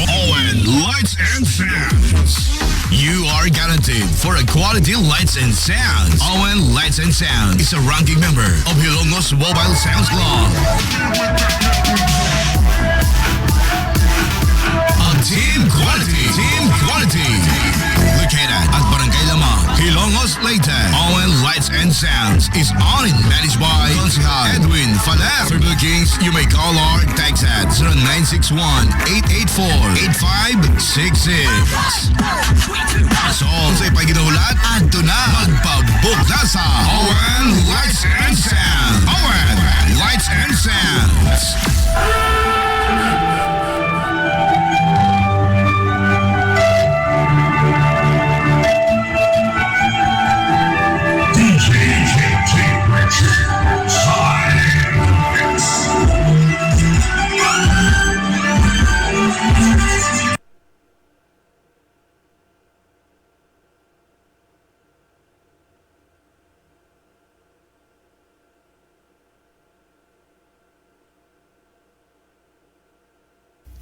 ON Lights and Sounds. You are guaranteed for a quality lights and sounds. ON Lights and Sounds is a ranking member of Hilongos Mobile Sounds Club. Team Quality. Located at Barangay Lamang, Hilongos, Leyte. ON Lights and Sounds is owned and managed by Consihal Edwin Faler. For bookings, you may call or text at 0961-884-8566. So, sa ipaginahulat, adto na magpabook na sa ON Lights and Sounds. ON Lights and Sounds.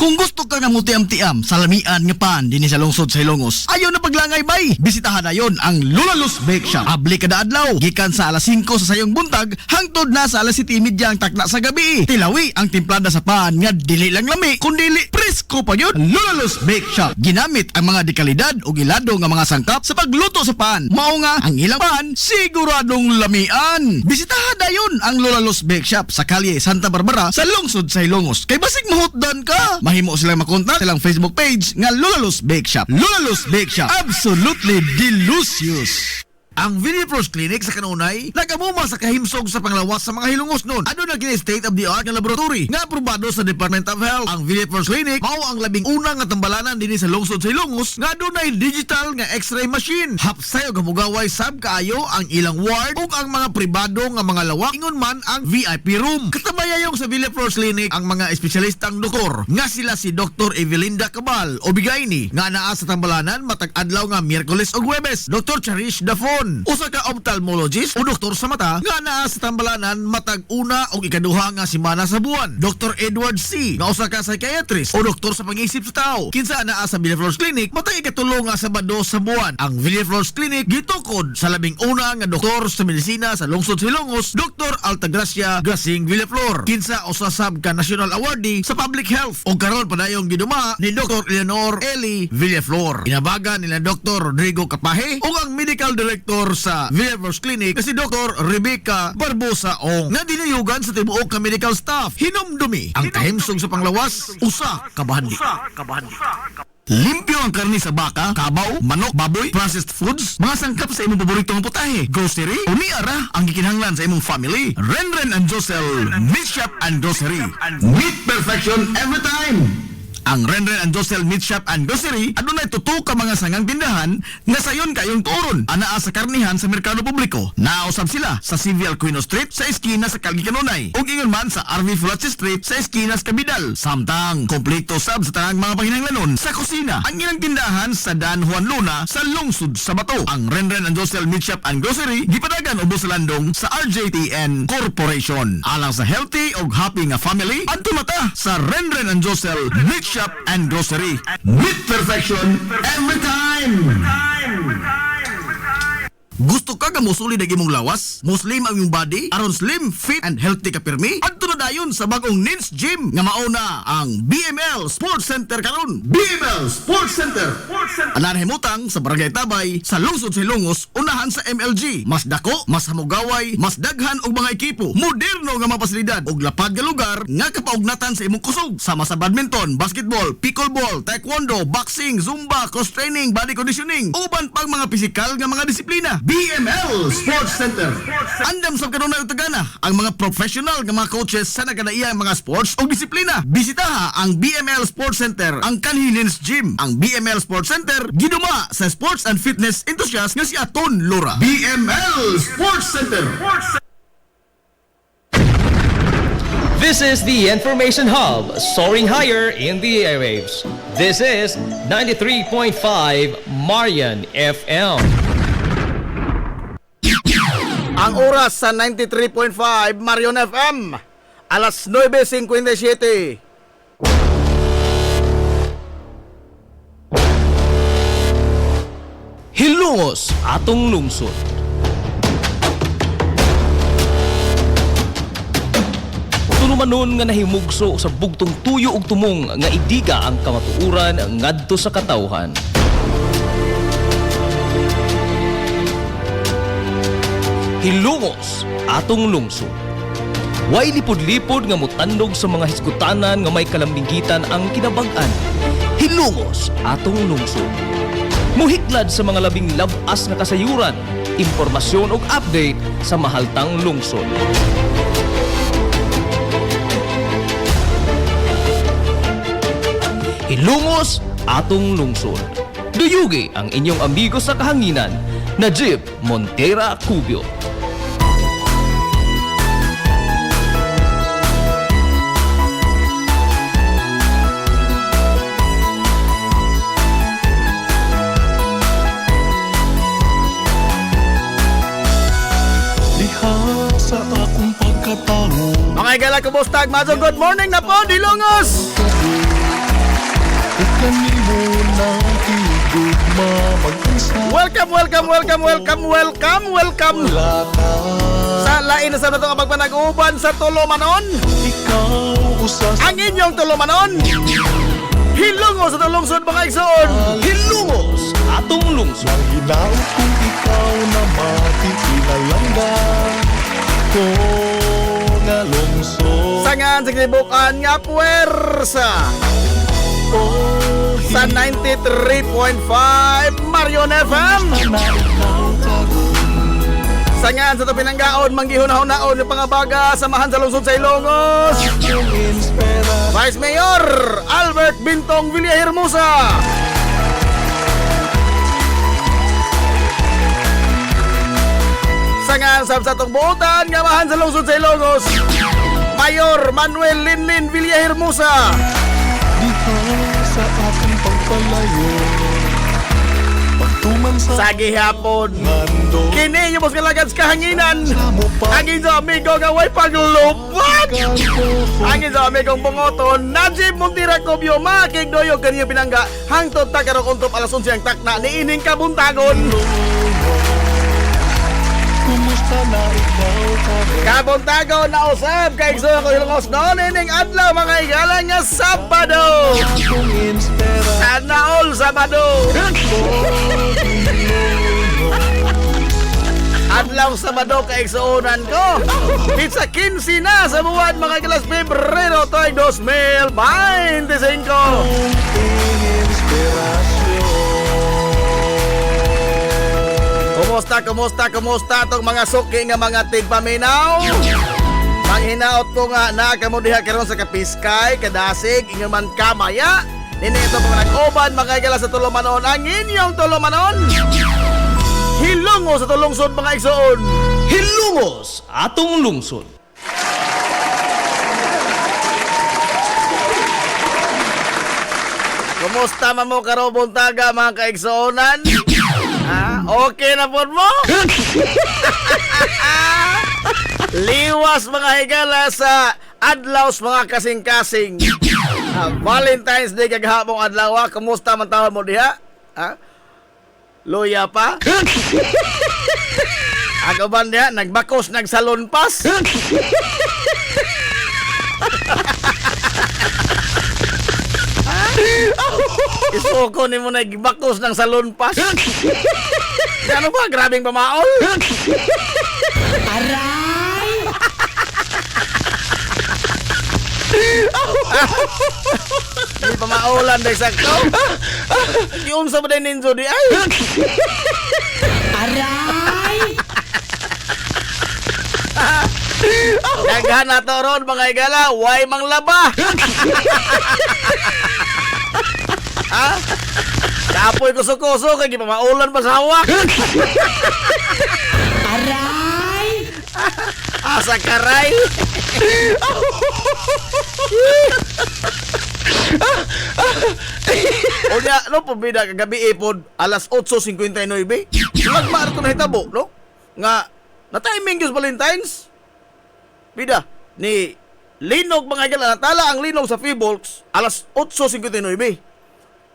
Kung gusto ka nga mutiam-tiam sa lamian nga pan dinhi sa lungsod sa Hilongos, ayaw na paglangay bay. Bisitahan na yon ang Lulalos Bake Shop. Abli kada adlaw, gikan sa alas 5 sa sayong buntag hangtod na sa alas 7:30 ang takna sa gabi. Tilawi ang timplada sa pan nga dili lang lami, kundi presko pa yun. Lulalos Bake Shop ginamit ang mga dekalidad o gilado nga mga sangkap sa pagluto sa pan. Mao nga ang ilang pan siguradong lamian. Bisitahan na yon ang Lulalos Bake Shop sa kalye Santa Barbara sa lungsod sa Hilongos. Kay basig mahutdan ka, mahimo silang makontak silang Facebook page nga Lulalos Bake Shop. Lulalos Bake Shop, absolutely delicious. Ang Villefros Clinic sa kanunay nagamuma sa kahimsog sa panglawas sa mga Hilongos noon. Ano na kini state of the art nga laboratory nga aprobado sa Department of Health. Ang Villefros Clinic mao ang labing una nga tambalanan dinhi sa lungsod sa Hilongos nga dunay digital nga X-ray machine. Hapsay og gamugaway sab kaayo ang ilang ward ug ang mga pribado nga mga lawak ingon man ang VIP room. Katabayayong sa Villefros Clinic ang mga espesyalistang doktor nga sila si Dr. Evelinda Cabal o Bigayni nga naa sa tambalanan matag adlaw nga Miyerkules ug Huwebes. Dr. Cherish Dafon, usa ka ophthalmologist o doktor sa mata nga naa sa tambalanan matag una o ikaduha nga semana sa buwan. Dr. Edward C. nga usa ka psychiatrist o doktor sa pag-iisip sa tao kinsa naa sa Villefros Clinic matag ikatulo nga Sabado sa buwan. Ang Villefros Clinic gitukod sa labing una nga doktor sa medisina sa lungsod sa Hilongos, Dr. Altagracia Grasing Villeflor, kinsa usa sab ka national awardee sa public health o karon padayong giduma ni Dr. Eleanor Eli Villeflor. Inabagan nila Dr. Rodrigo Capaje ug ang medical director sa Villefros Clinic si Dr. Rebecca Barbosa Ong nga dinayugan sa tibuok ka medical staff. Hinumdumi ang kahimsog sa panglawas, usa ka bahandi. Limpyo ang karne sa baka, kabaw, manok, baboy, processed foods, mga sangkap sa imong paboritong putahe, grocery, umiara ang gikinahanglan sa imong family. Renren and Josel Meat Shop and Grocery. Meat perfection every time. Ang Renren and Josel Meat Shop and Grocery adunay tutok ka mga sangang tindahan nga sayon kayong turon anaa sa karnihan sa merkado publiko. Nausab sila sa Civil Quino Street sa eskina sa Calgary Kanunay ug ingon man sa RV Fulache Street sa eskina sa Cabidal. Samtang kompleto sab sa tanang mga pahinanglanon sa kusina ang ilang tindahan sa Dan Juan Luna sa lungsod sa Bato. Ang Renren and Josel Meat Shop and Grocery gipadagan ubos sa landong sa RJTN Corporation. Alang sa healthy ug happy nga family adto mata sa Renren and Josel Meat Shop and Grocery. Meat perfection every time. Gusto ka nga musulid ang imong lawas? Muslim ang imong body? Aron slim, fit, and healthy ka pirmi? Adto na dayon sa bagong Nins Gym nga mauna ang BML Sports Center karon. BML Sports Center. Anan himutang sa Barangay Tabay sa lungsod sa Hilongos, unahan sa MLG. Mas dako, mas hamugaway, mas daghan og mga ekipo. Moderno nga mga pasilidad ug lapad nga lugar nga kapaugnatan sa imong kusog. Sama sa badminton, basketball, pickleball, taekwondo, boxing, zumba, cross training, body conditioning, uban pang mga pisikal nga mga disiplina. BML Sports Center. Andam sa kanunay utagana ang mga professional nga mga coaches sa nagkanaiyang mga sports o disiplina. Bisitaha ang BML Sports Center, ang Kanhinins Gym. Ang BML Sports Center giduma sa sports and fitness enthusiast nga si Aton Lora. BML Sports Center. This is the Information Hub, soaring higher in the airwaves. This is 93.5 Marian FM. Ang oras sa 93.5 Marion FM, alas 9:57. Hilungos atong lungsod. Tulumanon nga nahimugso sa bugtong tuyo ug tumong nga idiga ang kamatuuran ngadto sa katawhan. Hilungos atong lungsod. Way lipod-lipod nga mutandog sa mga hiskutanan nga may kalambigitan ang kinabag-an. Hilungos atong lungsod. Muhiklad sa mga labing labas nga kasayuran, impormasyon ug update sa mahaltang lungsod. Hilungos atong lungsod. Duyugi ang inyong amigo sa kahanginan, Najib Montera Cubio. Diha sa akong pagkatao, Mga igala, kumusta? Mazo, good morning na po, Dilongos! kanimo na higugma mag-isa. Welcome! Wala ka, Sa lain na sa natong pagpanag-uban sa Tulumanon, ikaw usas ang inyong Tulumanon, Hilungos sa lungsod mga igsoon. Hilungos atong lungsod. ang hinaw kung ikaw na matitinalangga ko nga lungsod. Sangan sa kinibukan nga puwersa Oh, sa 93.5 Marion FM. na ikaw karon. Sangan sa pinanggaon manggihunahon-naon yung pangabaga samahan sa lungsod sa Ilongos. Yung inspira Vice Mayor Albert Bintong Villahermosa. Sangan sa satong buotan nga mahan sa lungsod sa Ilongos, Mayor Manuel Linlin Villahermosa. diha sa akong pagpalayo, pagtuman sa Sa gihapon, ngando. kini yung mas kalagad sa kahanginan. Amo pa Ang inyong amigo nga way paglupad. Ang inyong amigong bungoton, Najib Montera Cubio, makikdoyo kanyo pinangga. Hangtod ta karong untop alas 11 ang takna ni ining kabuntagon. Kumusta na ikaw karon? Kabuntagon na usab kay Igsoon ko Hilongos noon ining adlaw mga igala nga Sabado. Akong inspira Sana all Sabado. Adlaw Sabado kay Igsoonan ko. Pizza 15 na sa buwan mga igalas Pebrero toy 2025. Kumusta tong mga suki nga mga tigpaminaw? Manghinaot ko nga na kamo diha karon sa Kapiskay, Kadasig, ingon man kamaya. Nini ito po nag-uban mga igala sa Tulumanon, ang inyong Tulumanon. Hilungo sa tulungsod mga igsoon. Hilungos atong lungsod. Kumusta man mo karo buntaga mga kaigsuonan? Ha? Okay na po mo? Liwas mga higala sa adlaws mga kasing-kasing. Valentine's Day kaghapong adlaw. Kumusta man tawag mo diha? Ha? Luya pa? Ako ba diha? Nagbakos, nagsalon pas? Isuko ni mo na gibakos ng salon pas. Ano ba? Grabing pamaol. May pamaulan dahil sakto. Yung sa ba ninjo di ay? Daghan na to ron mga igala. Way mang laba. Ha? Kapoy kuso-kuso kay gipamaulan pa sa hawak. Asa karay. O niya, no, pabida kagabi ipod, alas 8:59. Lagmar ko na hitabo, no? Nga, Na timing yung Valentine's. Bida, ni Linog mga igala, natala ang Linog sa Feebolks alas 8:59.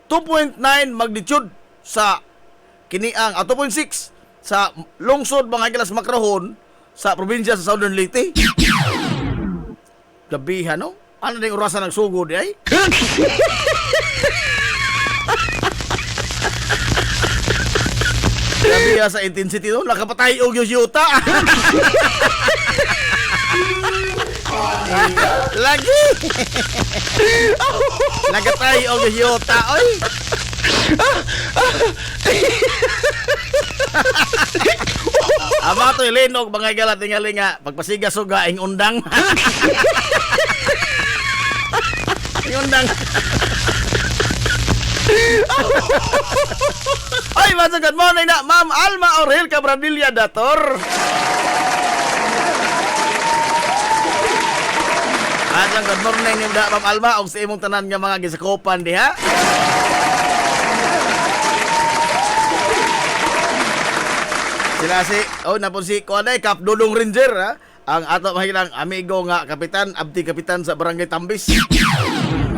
2.9 magnitude sa kiniang, 2.6 sa lungsod mga igala sa Macrahon sa probinsya sa Southern Leyte. Gabihan, no? Ano na yung orasan ng sugod, ay? Gabihan sa intensity, no? Nakapatay og yung yuta. Lagi. Nagatay og yuta, oy. Ama to Linog mga igala tingali nga pagpasiga suga ing undang. Ing undang. Ay, masuk good morning na Ma'am Alma Aurel Cabradilla Dator. At good morning ni Ma'am Alma og sa imong tanan nga mga gisakopan diha. Sila si, napon si Kuanay, Kap Dudong Ranger, ha? Ang ato mahilang amigo nga kapitan, abdi kapitan sa Barangay Tambis.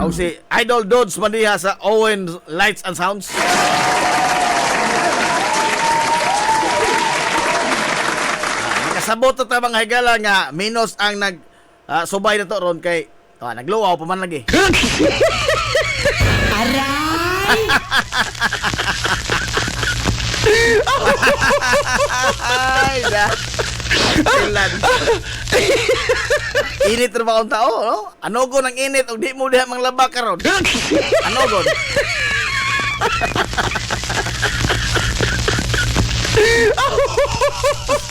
O si Idol Dodds Mandiha sa Owen Lights and Sounds. Kasabot na ta mga higala nga, minus ang subay na to ron kay, nagluwaw pa man lagi. Aray! Ay, na. Silan. Init rin ba kong tao, no? Anogon ang init, o di mo diha mang laba karon. Anogon.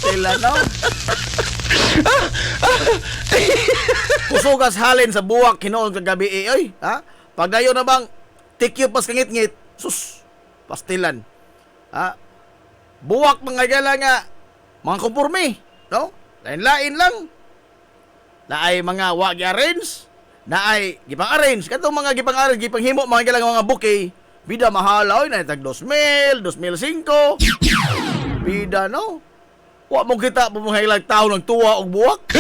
Silan, no? Kusugas halin sa buwak hinoon kagabi, oy. Ha? Pagdayo na bang tikyo pas kangit-ngit, sus, pastilan. Ha? Buwak mga gala nga mga kumpurmi, no? Lain-lain lang. Na ay mga wag arrange, na ay gipang-arrange. Katong mga gipang-arrange, gipanghimo mga gala nga mga bouquet, bida mahal oy na tag 2,000, 2,005. Bida, no? Wa mo kita pumuhilag tao ng tuwa og buwak.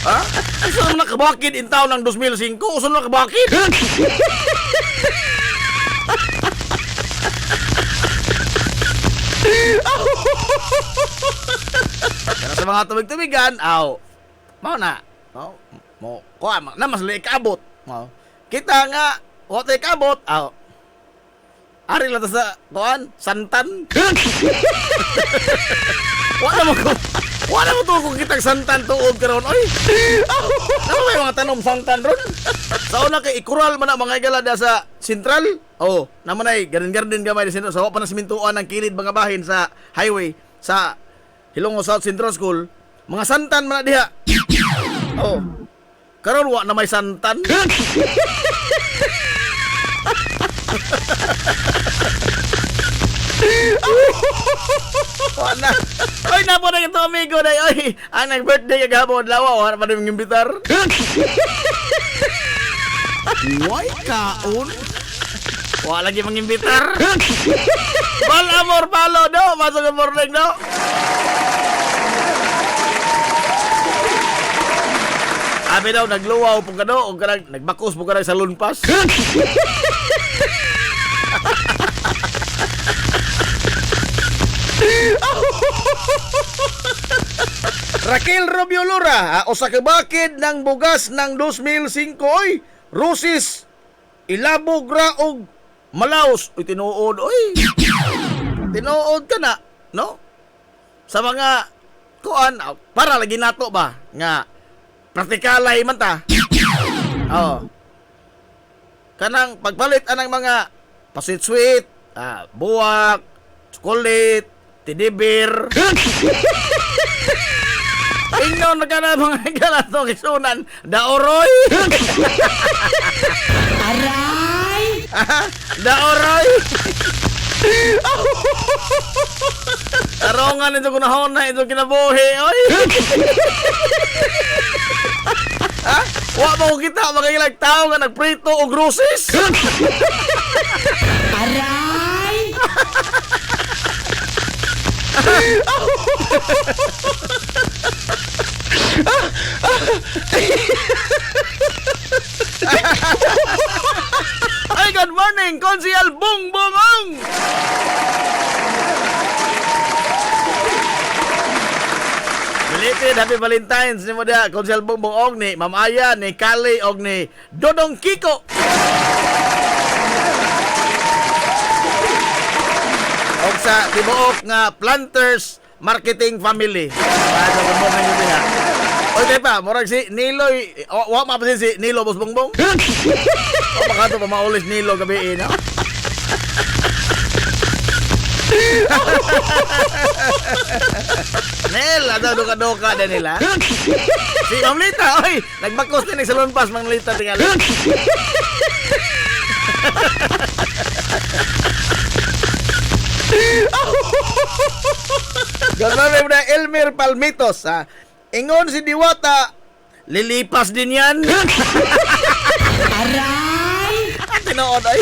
Ha? Uso na nakabakid in taon ng 2005? Uso na nakabakid? Pero sa mga tubig-tubigan, mau na. Mo, kuha, na mas liik abot. Kita nga, wate kabot, ari lang sa, kuhan, santan. Wala mo to kung kitang santan tuod karon oy. Ano may mga tanom santan ron? Sa una kay ikural man na mga igalada sa sentral. Naman ay garden gamay sa wa pa na simintuan ang kilid mga bahin sa highway sa Hilonggo South Central School. Mga santan man na diha. Karon wa na may santan. Wala. Oy, napo na ito amigo na oy. Ang nag-birthday kagabon lawa, wala pa rin yung imbitar. Why kaon? Wala lagi mang-imbitar. Bal amor palo do, masuk ke morning do. Abi daw nagluwaw pug kado og nagbakos pug sa lunpas. Raquel Rubio Lura, usa ka bakid ng bugas ng 2005 oy. Rusis ilabog ra og malaos. Uy, tinuod oy. Tinuod ka na, no? Sa mga kuan, para lagi nato ba nga praktikalay man ta. Kanang pagpalit anang mga pasweet-sweet, buwak, chocolate, tidibir. Ingnon na ka na mga galato kisunan, daoroy. Aray! Daoroy. Tarongan ito kunahon na ito kinabuhi, oy. Wa mo kita magagilag tao nga nagprito og rusis. Aray! Ay, good morning, Konsehal Bongbongong! Belated Happy Valentine's ni mo dia, Konsehal Bongbongong ni Ma'am Aya, ni Kali, og ni Dodong Kiko. Og sa tibuok nga Planters Marketing Family. Ano good morning yun niya. Oy, pa, murag si Niloy, wa mapasin si Nilo Boss Bongbong. O baka ito pa maulis Nilo gabi na. Nel, ada duka-duka din nila. Si Ma'am Lita, oy, nagbakos din sa Salon Pass, Ma'am Lita tingali. Gano'n na Elmer Palmitos, ha? Ingon si Diwata, lilipas din yan. Aray! Tinood ay.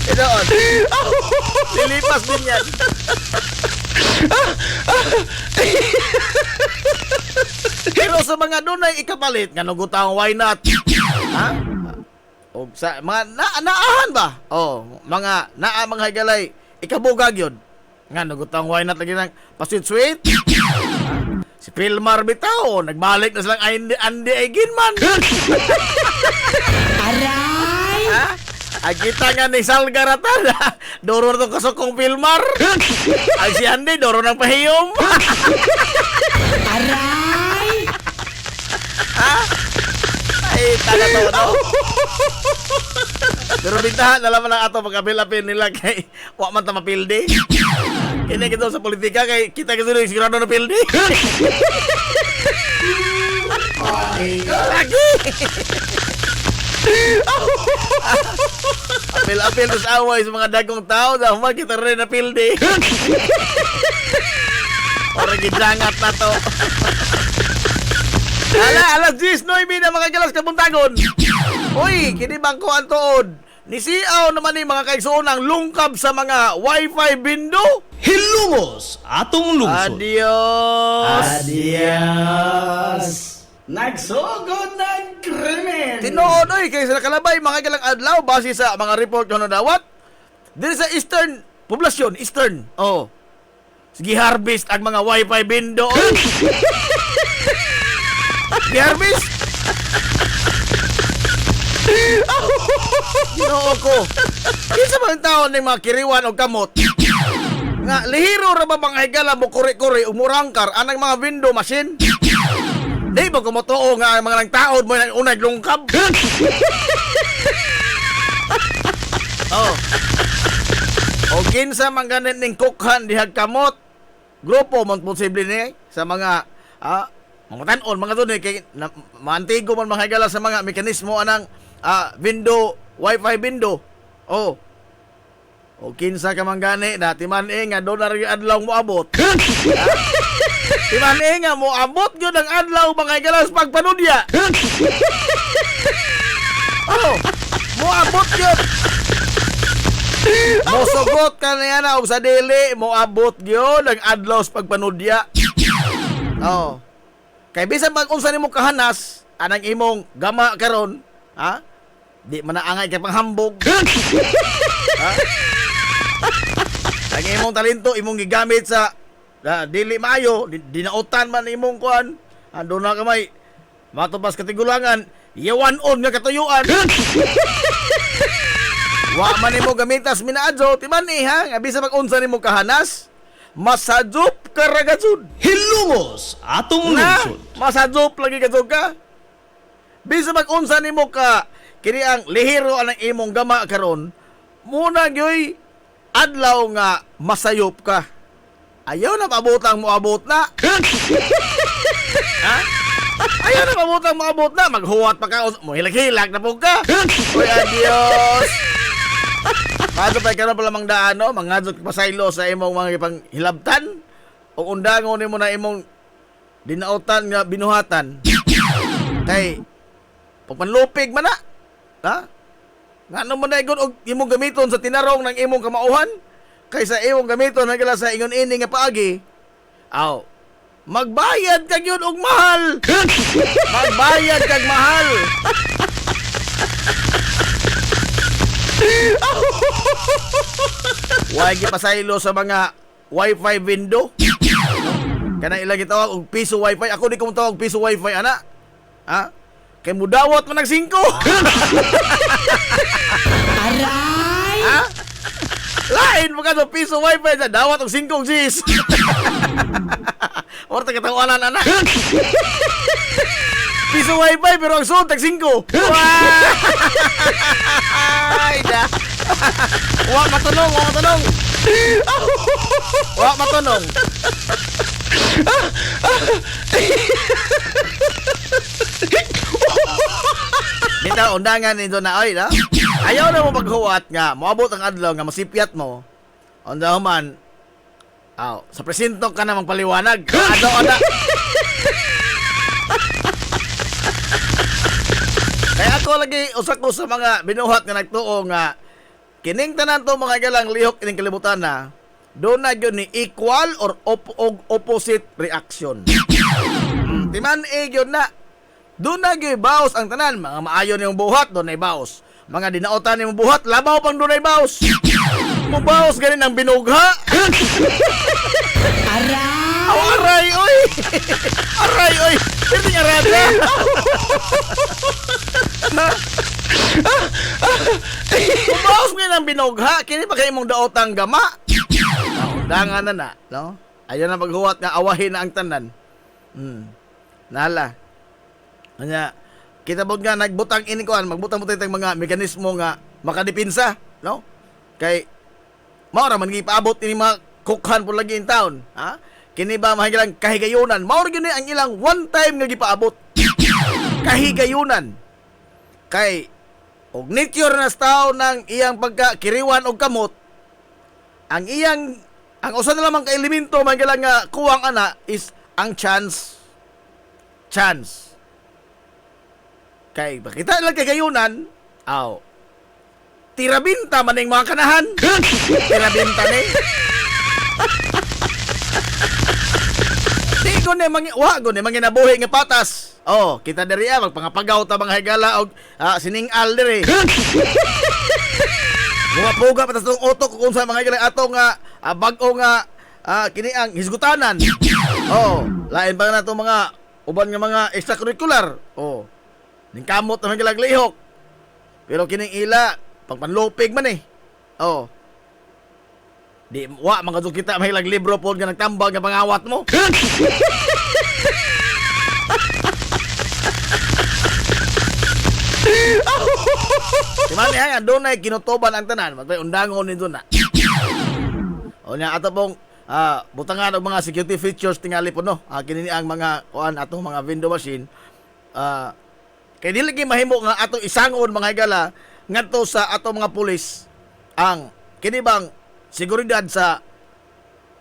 Tinood. Lilipas din yan. Pero sa mga dunay ikapalit, nga nugutang why not? Ha? O sa mga naahan ba? Oh, mga mga higalay, ikabugag yun. Nga nugutang why not lagi ng pasit sweet. Si Pilmar bitaw, nagbalik na silang Andy Ayginman. Aray! Ha? Ay kita nga ni Salgaratan. Doro na itong kasukong Pilmar. Ay si Andy, doro ng pahiyom. Aray! Ha? Ay, taga to, no? Pero bintahan na naman ang ato pagkapil-apil nila kay wa man ta mapildi. Kini kita sa politika kay kita kasi yung sigurado na pildi. Lagi! Apil-apil sa away sa mga dagong tao dahil kita rin na pildi. Orang gidangat na to. Alas 10, 9 na mga galas kabuntagon. Uy, kini bangko ang tuod. Nisiaw naman ni mga kaigsoon ang lungkab sa mga wifi bindo. Hilumos atong lungsod. Adios! Adios! Nagsugod ng krimen! Tinood, oy, kay sa kalabay, mga galang adlaw, base sa mga report ko na dawat. Dili sa Eastern poblasyon, Eastern. Oh. Sige, harvest ang mga wifi bindo. Sige, harvest. Ginoo ko. Kinsa man taon ng mga kiriwan o kamot. Nga, lihiro ra ba bang higala mo kuri-kuri umurangkar anang mga window machine? Di ba kumotoo nga ang mga lang taod mo yung unay lungkab? Oh. O kinsa man ganit ning kukhan dihag kamot. Grupo man posible ni sa mga mga tanon, mga to ni kay maantigo man mga higala sa mga mekanismo anang window, wifi window. Oh. O kinsa ka man gani, dati man nga doon na rin adlaw mo abot. Di man nga mo abot yun ang adlaw mga galas pagpanudya. Oh, mo abot yun. Mo sugot ka na yan og sa dili, mo abot yun ang adlaw sa pagpanudya. Oh. Kay bisan pag unsa nimo kahanas, anang imong gama karon, ha? Di man naangay kay panghambog. Ha? Ang imong talento imong gigamit sa dili maayo, dinautan man imong kuan. Ando na kamay matupas katigulangan, yawan-on nga katuyuan. Wa man nimo gamitas minaadso, timan ha, nga bisan pag unsa nimo kahanas, masajup ka ragazud. Hilumos atong Na, lungsod. masajup lagi kazud ka. Bisan pag unsa nimo ka kini ang lihiro anang imong gama karon, muna gyoy adlaw nga masayop ka. Ayaw na pabutang mo abot na. Ha? Ayaw na pabutang mo abot na. Maghuwat pa ka. Mo hilag-hilag na po ka. Uy, adios. Paano pa ikaw na pala mang daan, no? Mangadot pasaylo sa imong mga ipang hilabtan. O undangon mo na imong dinautan nga binuhatan. Kay, pagpanlupig man na. Ha? Nga naman na igon og imong gamiton sa tinarong ng imong kamauhan. kaysa iwong gamiton hanggang sa ingon ini nga paagi. Aw, magbayad kag yun og mahal. Magbayad kag mahal. Huwag ipasaylo sa mga wifi window. Kana ilang gitawag og piso wifi. Ako di ko tawag piso wifi, ana. Ha? Kay mudawat man ng 5. Aray! Ha? Lain mo ka sa piso wifi sa dawat og 5 sis. Orta katawanan anak. Piso wifi pero ang sud tag 5. Ay da. Wa matunong, wa matunong. Wa matunong. Dito undangan nito na ay na. Ayaw na mo paghuwat nga moabot ang adlaw nga masipyat mo. Onda man. Aw, sa presinto ka na magpaliwanag. Ano ana? Kaya ako lagi usak ko sa mga binuhat nga nagtuo nga kining tanan to mga galang lihok ining kalibutan na doon na yun ni equal or opposite reaction. Timan yun na doon na yun baos ang tanan. Mga maayon yung buhat, doon na baos. Mga dinaotan yung buhat, labaw pang doon na baos. Mubaos ganin ang binugha. Aray! Aw, aray, oy! Aray, oy! Pwede nga rada! Mubaos ganin ang binugha. Kini pa kayo mong daotang gama. Undangan na na, no? Ayaw na maghuwat nga awahin na ang tanan. Nala. Kanya, kita bod nga nagbutang ini kuan, magbutang-butang tayong mga mekanismo nga makadipinsa, no? Kay mao ra man gipaabot ini mga kukhan po lagi in town, ha? Kini ba mahigalang kahigayunan? Mao ra gyud ang ilang one time nga gipaabot. Kahigayunan. Kay og nature na tao ng iyang pagkakiriwan og kamot, ang usa na lamang ka elemento mahigalang nga kuwang ana is ang chance. Kay bakita lang kagayunan, aw. Tirabinta man ang mga kanahan. Tirabinta ni. Di ko na manginabuhi nga patas. Oh, kita diri magpangapagaw ta mga higala og siningal diri. Mga puga patas tong utok kung sa mga higala ato nga bag-o nga kini ang hisgutanan. Oh, lain pa na to mga uban nga mga extracurricular. Oh. Ning kamot na magilaglihok. Pero kining ila pagpanlupig man eh. Oh. Di wa mga kita mahilag libro po nga nagtambag nga pangawat mo. Di man niya doon ay kinutuban ang tanan. Matay undangon ni doon na. O niya ato pong butangan og mga security features tingali po no. Kini ang mga kuan ato mga window machine. Kay di lagi mahimo nga atong isangon mga higala ngadto sa atong mga pulis ang kini bang seguridad sa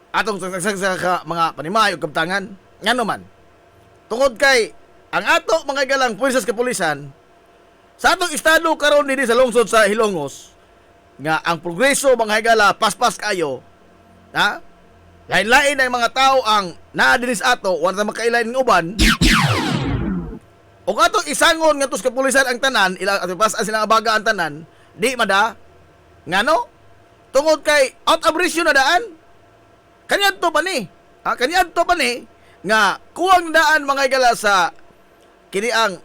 atong sa mga panimayo kabtangan ngano man tungod kay ang ato mga higalang pulisas kapulisan sa atong estado karon dinhi sa lungsod sa Hilongos nga ang progreso mga higala paspas kayo ha lain-lain ang mga tao ang naa dinhi sa ato wala na makailain ng uban. O atong isangon nga tos kapulisan ang tanan, ila pasan silang abaga ang tanan, di mada. Ngano? Tungod kay out of ratio na daan. Kanyanto pa ni. Kanyanto pa ni nga kuwang daan mga higala sa kini ang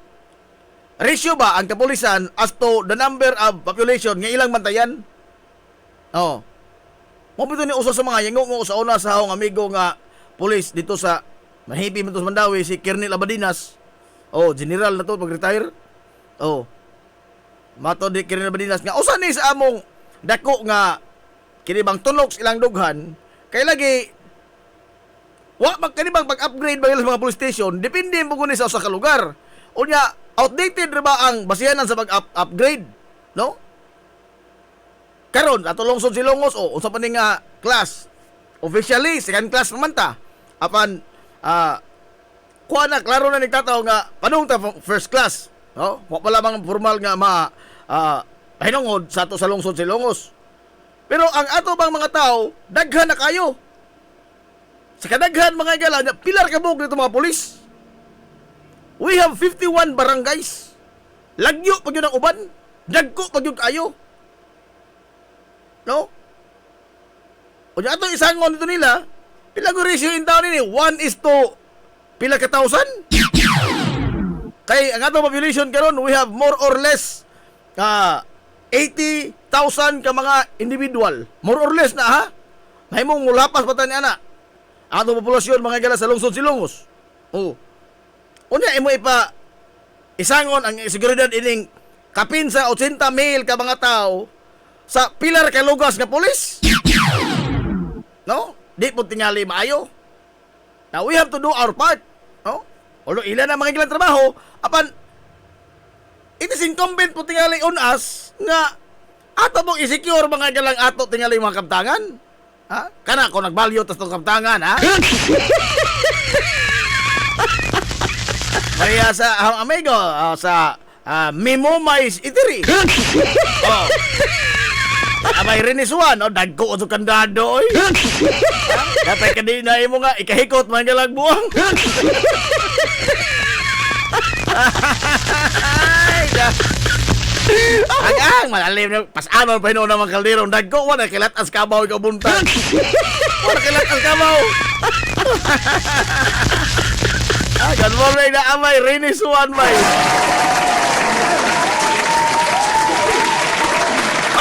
ratio ba ang kapulisan as to the number of population nga ilang bantayan. Oh. Mo pito ni usa sa mga yango mo sa una sa akong amigo nga pulis dito sa Mahipi man to sa Mandawi si Kernel Abadinas. Oh, general na to pag-retire. Oh. Mato di Kernel Abadinas nga usa ni sa among dako nga kini bang tunok ilang dughan kay lagi wa magkanibang pag-upgrade ba sa mga police station depende mo kuno sa usa ka lugar. Unya outdated ra ba ang basihanan sa pag-upgrade, no? Karon ato lungsod Silongos unsa pa ni nga class? Officially second class naman ta. Apan kuha na klaro na nagtataw nga panong ta first class, no? Wa pala bang formal nga hinungod sa ato sa lungsod Silongos. Pero ang ato bang mga tao, daghan na kayo. Sa kadaghan mga igala, pilar kabog nito mga pulis. We have 51 barangays. Lagyo pag yun ang uban. Dagko pag yun kayo. No? O ato isangon dito nila, pila ko ratio in taon nini? 1 is to pila ka thousand? Kay ang ato population karon, we have more or less 80,000 ka mga individual. More or less na ha? Mahimong mulapas pa tani ana. Ato populasyon mga igala sa lungsod Silongos. Oh. Unya imo ipa isangon ang seguridad ining kapin sa 80,000 ka mga tao sa pilar ka lugas nga pulis. No? Di po tingali maayo. Now we have to do our part. No? Although ilan ang mga ilang trabaho, apan it is incumbent po tingali on us nga ato pong i-secure mga galang ato tingali mga kaptangan. Ha? Kana ako nagbalyo tas tong kaptangan, ha? Kaya sa amigo, sa Mimo Mais Eatery. Oh. Abay Reniswan, dagko o kandado, oy. Dapat kanina mo nga, ikahikot man galang buwang. Ang malalim na pasanon pa hino naman kalderong dagko, wala kilat as kabaw ikaw buntag. Wala kilat as kabaw. Good morning na amay, Reniswan may.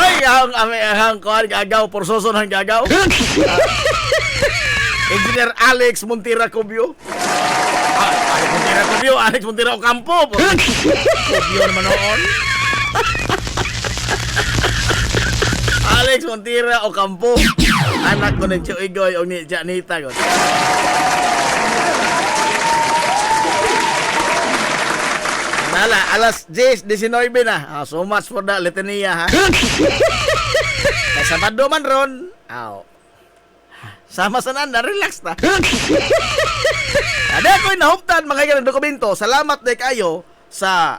Ay, ang kuhan gagaw, porsoson ang gagaw. Engineer Alex Montira Cubio. Alex Montira Ocampo. Cubio naman noon. Alex Montira Ocampo. Anak ko ng Chuigoy o ni Janita. Nala, alas 10:19 na. So much for the litania, ha? Kaya Sabado man ron. Sama sa nanda, relax na. Ada ko'y nahuptan mga kaibigan ng dokumento. Salamat na kayo sa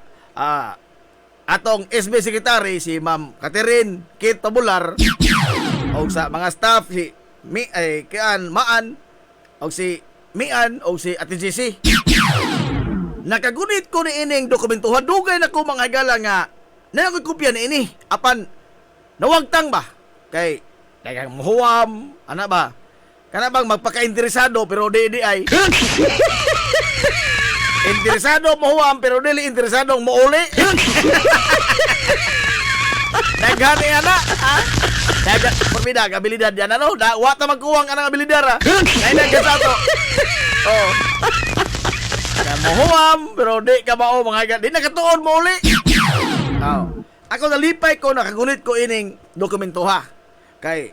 atong SB Secretary si Ma'am Catherine Kit Tabular o sa mga staff si Maan o si Mian o si Ate Gisi. Nakagunit ko ni ining dokumento. Hadugay na ko mga gala nga nanagkopya ni ini. Apan nawagtang ba? Kay dagang muhuam, ana ba? Kana bang magpaka-interesado pero di ay. Interesado muhuam pero dili interesado muuli. Daghani ana, ha? Dagat perbida abilidad yan ano? Wa ta magkuwang anang abilidad ha. Nay nagasato. Oh. Muhuam pero di ka mao mga di nakatuon mo uli. Ako nalipay ko, nakagunit ko ining dokumento ha. Kay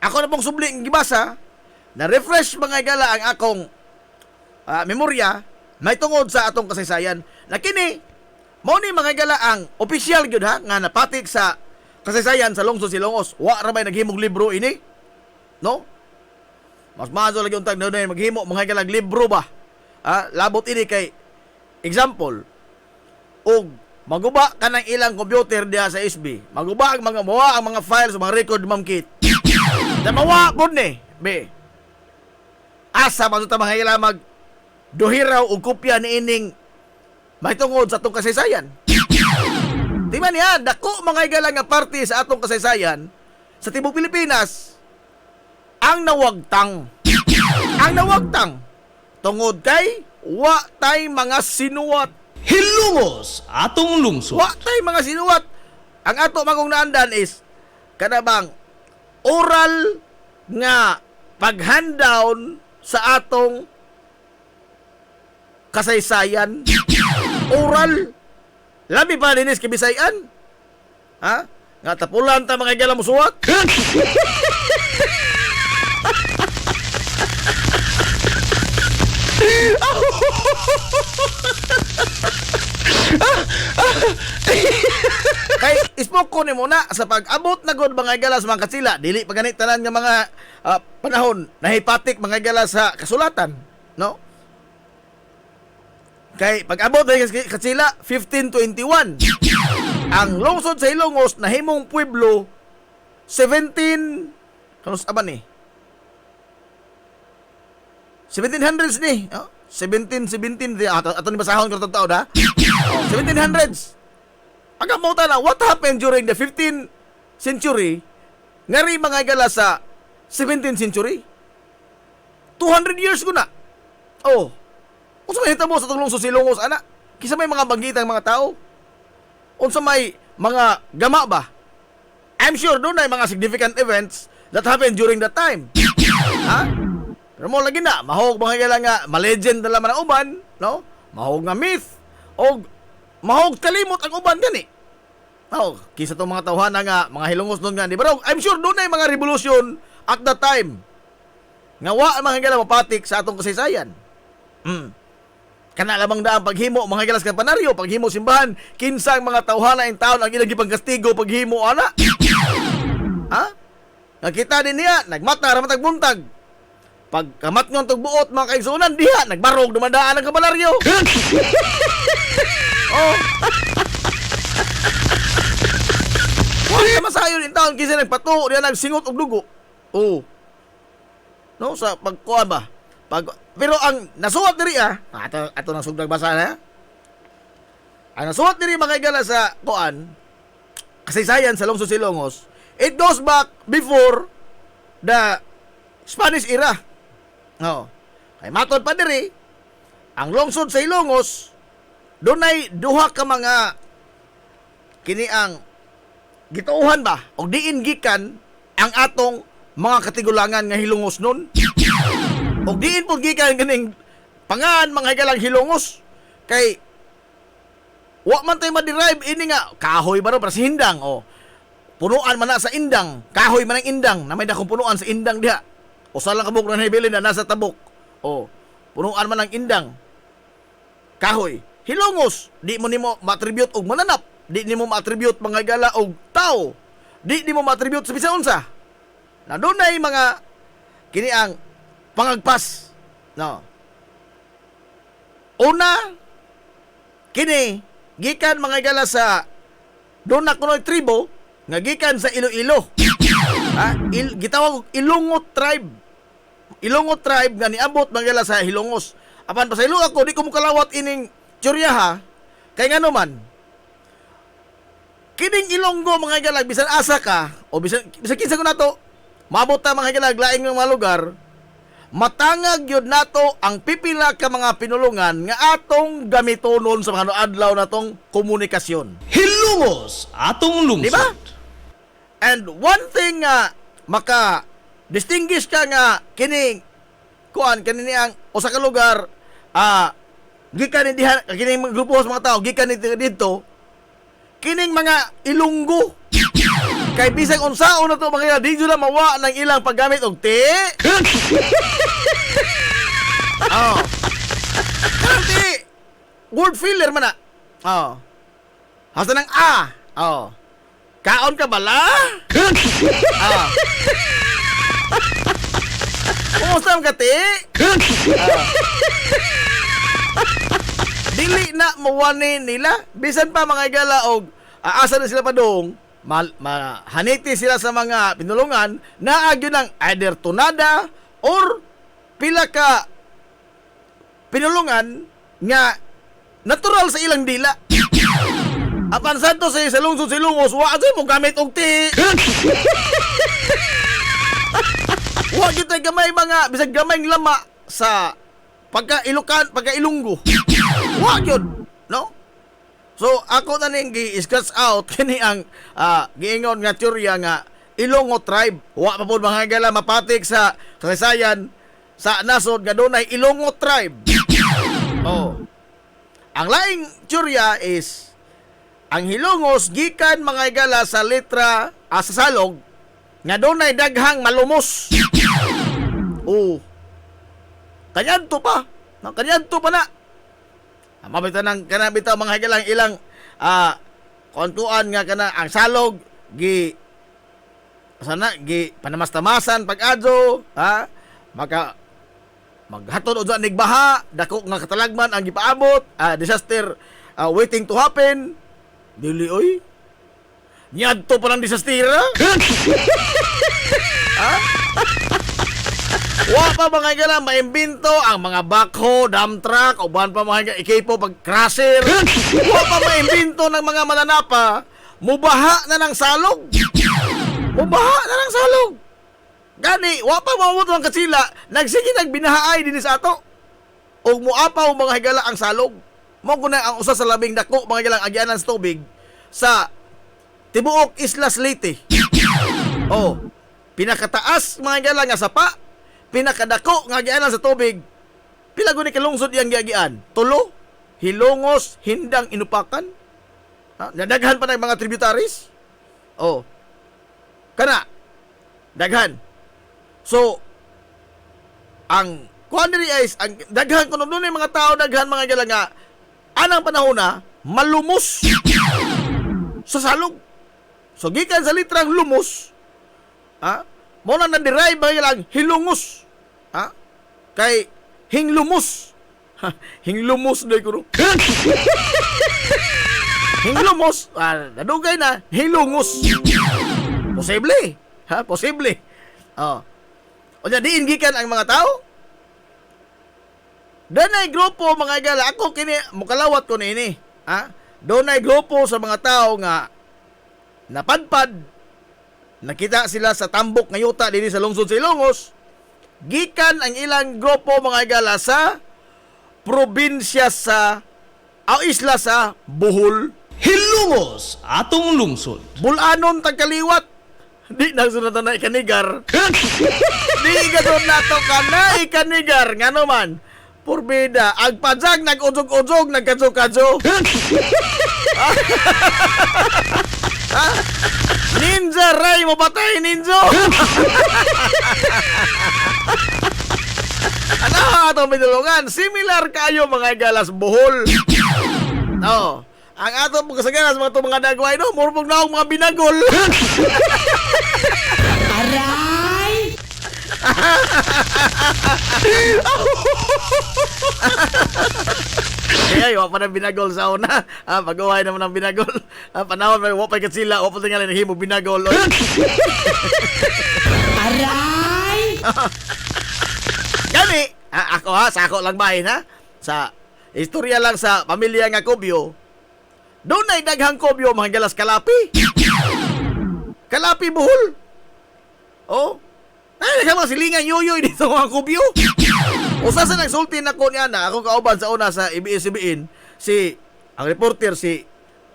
ako na pong subling gibasa na refresh mga gala ang akong memorya may tungod sa atong kasaysayan. Na kini mao ni mga gala ang official gyud ha nga napatik sa kasaysayan sa lungsod Silongos. Wa ra may naghimong libro ini. No? Mas maazo lagi untag na maghimo mga galang libro ba? Labot ini kay example og maguba ka ng ilang computer diha sa SB, maguba ang mga mawa ang mga files mga record Ma'am Kit na mawa pod ni be asa man ta mga ila mag duhiraw og kopya ni ining may tungod sa atong kasaysayan. Di man niya dako mga igala nga parte sa atong kasaysayan sa tibuok Pilipinas ang nawagtang tungod kay wa tay mga sinuwat. Hilungos atong lungsod. Wa tay mga sinuwat. Ang ato magong naandan is kada bang oral nga pag-handdown sa atong kasaysayan. Oral. Labi pa dinis kibisayan. Ha? Nga tapulan ta mga igala musuwat. Kay ispoke ko ni muna sa pag-abot na god mga igala sa mga katsila, dili pa ganit tanan nga mga panahon nahipatik mga igala sa kasulatan, no? Kay pag-abot na katsila 1521 ang lungsod sa Ilongos nahimong pueblo 17 kanus aban ni 1700s ni 17 ato ni basahon ko tao da 1700s aga mo ta na what happened during the 15th century ngari mga gala sa 17th century 200 years ko na unsa may hitabo sa tulong susilongos ana kisa may mga banggitang mga tao unsa may mga gama ba I'm sure doon ay mga significant events that happened during that time ha pero mo lagi na mahog mga gala nga ma-legend na laman ang uban no mahog nga myth o mahog kalimot ang uban gani kisa tong mga tawhana nga mga hilongos doon nga di ba I'm sure doon ay mga revolution at that time nga wa mga gala mapatik sa atong kasaysayan kana lamang daan paghimo mga galas ka panaryo paghimo simbahan kinsang mga tawhana in taon ang ilang gipangkastigo paghimo ana ha nga kita din niya nagmata ra matag buntag pagkamat ngon tog buot mga kaigsunan diha nagbarog dumadaan ang kabalaryo wala masayon in taon kinsa nagpato diha nagsingot og dugo no sa pagkuan ba pero ang nasuwat diri ato nang sugdag basa na ang nasuwat diri mga igala sa kuan kasaysayan sa lungsod Silongos it goes back before the Spanish era kay matod pa diri ang lungsod sa Ilongos dunay duha ka mga kini ang gituuhan ba og diin gikan ang atong mga katigulangan nga hilongos nun og diin po gikan ganing pangan mga higalang hilongos kay wa man tay ma-derive ini nga kahoy ba ro para sa hindang punuan man na sa indang kahoy man ang indang na may dakong punuan sa indang diha usa lang kabuk na hibilin na nasa tabok punuan man ang indang kahoy hilongos di mo nimo ma-attribute og mananap di nimo ma-attribute mga higala og tao di nimo ma-attribute sa bisan unsa na dunay mga kini ang pangagpas una kini gikan mga igala sa doon na kunoy tribo nga gikan sa Iloilo gitawag Ilongot tribe nga niabot mga igala sa Hilongos apan pa sa ilo ako di ko mukalawat ining tsorya kay ngano man kining Ilonggo mga igala bisan asa ka o bisan kinsa ko nato maabot ta mga igala laing mga lugar matangag yun nato ang pipila ka mga pinulungan nga atong gamitonon sa mga adlaw natong komunikasyon. Hilongos atong lungsod. Diba? And one thing nga maka-distinguish ka nga kining kanini ang usa ka lugar gikan ni diha kining mga grupo sa mga tao gikan ni dito kining mga Ilonggo kay bisag unsaon na to mga di jud na mawa ng ilang paggamit og ti. Kanti word filler man na. Hasta ng kaon ka bala? Kumusta ang kati? Dili na mawani nila bisan pa mga igala og asa na sila padong mahaniti sila sa mga pinulungan na agyo ng either tunada or pila ka pinulungan nga natural sa ilang dila. Apan santo sa lungsod Silongos wa ato mo gamit og ti. Wa gyud tay gamay mga bisag gamay lama sa pagka-Ilonggo. Wa gyud, no? So ako na ning gi-scratch out kini ang giingon nga teorya nga Ilongo tribe. Wa pa pud mga higala mapatik sa kasaysayan sa nasod nga dunay Ilongo tribe. Ang laing teorya is ang Hilongos gikan mga higala sa letra sa salog nga dunay daghang malumos. Kanyanto pa na. Mabita ng kanabita mga higalang ilang kontuan nga kana ang salog gi panamastamasan pag-adto maghatod og nigbaha dako nga katalagman ang gipaabot disaster waiting to happen dili Nyadto pa ng disastira? Wa pa mga higala maimbento ang mga backhoe, dump truck, uban pa mga higala ikipo pag crusher. Wa pa maimbento ng mga mananapa, mubaha na ng salog. Mubaha na ng salog. Gani, wa pa mamuto ang kasila, nagsige nagbinahaay din sa ato. O muapaw mga higala ang salog. Mo kunay ang usa sa labing dako mga higalang agyanan sa tubig sa tibuok Islas Leyte. Oh, pinakataas mga higala nga sapa, pinakadako nga agyanan sa tubig. Pila guni kalungsod yang giagian? Tulo, Hilongos, Hindang, Inupakan. Nadaghan pa ng mga tributaries. Oh. Kana daghan. So ang quandary is ang daghan kuno dunay mga tao daghan mga higala nga anang panahon na malumos sa salog. So gikan sa litrang lumos, mo na na-derive ba lang hilungos. Kay hinglumos. Hinglumos na ko. Hinglumos, nadugay na hinglungos. Posible. Posible. O diin gikan ang mga tao. Doon grupo mga higala, ako kini mukalawat ko ni ini. Doon grupo sa mga tao nga napadpad, nakita sila sa tambok nga yuta dinhi sa lungsod sa Ilongos. Gikan ang ilang grupo mga higala sa probinsya sa isla sa Bohol. Hilongos, atong lungsod. Bulanon tagkaliwat. Di nagsunod na ikanigar. Di gadon nato ka na ikanigar. Nga naman, purbida, agpadzag, nag-udzog-udzog, nagkadso-kadso. Ninja Ray, mo patay, ninja. Ano atong pinulungan? Similar kayo mga galas Bohol. No. Ang atong kasagaran sa mga dagway, no? Murpog na akong mga binagol. Aray! Kaya, wapa na binagol sa una. Pag-uway naman ng binagol. Panahon, wapay katsila, wapa tingala na himo binagol. Aray! Gani, ako sa ako lang bahin sa istorya lang sa pamilya nga Kubyo. Doon ay daghang Kubyo mga galas Kalapi. Kalapi Bohol. Oh. Ay, naghang mga silingan yoyoy dito mga Kubyo. Usa sa nagsulti na ko niya na akong kauban sa una sa ABS-CBN ang reporter si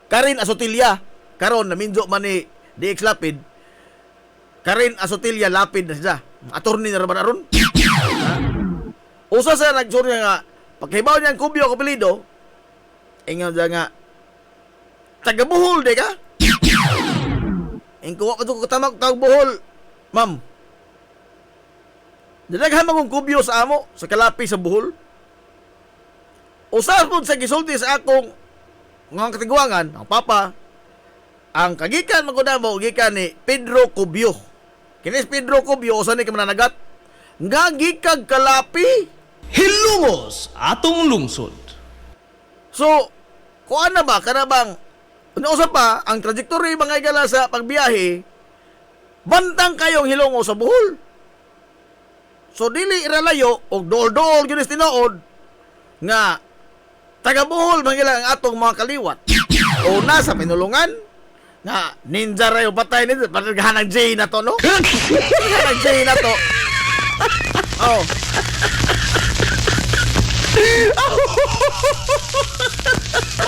Karin Asotilia. Karon naminjo man ni DX Lapid. Karin Asotilia Lapid na siya. Attorney na raman aron. Usa sa nagsulti nga paghibaw niya ang Kubyo kapilido. Ingon siya nga taga Bohol de ka? Ingko pa to katamak tawag Bohol. Ma'am. Dadaghan magong Kubyo sa amo sa Kalapi sa Bohol. Usa pud sa gisulti sa akong mga katigwangan, ang papa, ang kagikan magudamo gikan ni Pedro Kubyo. Kini Pedro Kubyo usa ni mananagat. Nga gikag Kalapi, Hilongos, atong lungsod. so kuan na ba kanabang usa pa ang trajectory mga higala sa pagbiyahe bantang kayong Hilongos sa Bohol. So dili iralayo og dool-dool gyud tinuod nga taga Bohol mga higala ang atong mga kaliwat. Una sa pinulungan nga ninja rayo patay ni patagahan ng J na to no. Patagahan ng J na to. Oh.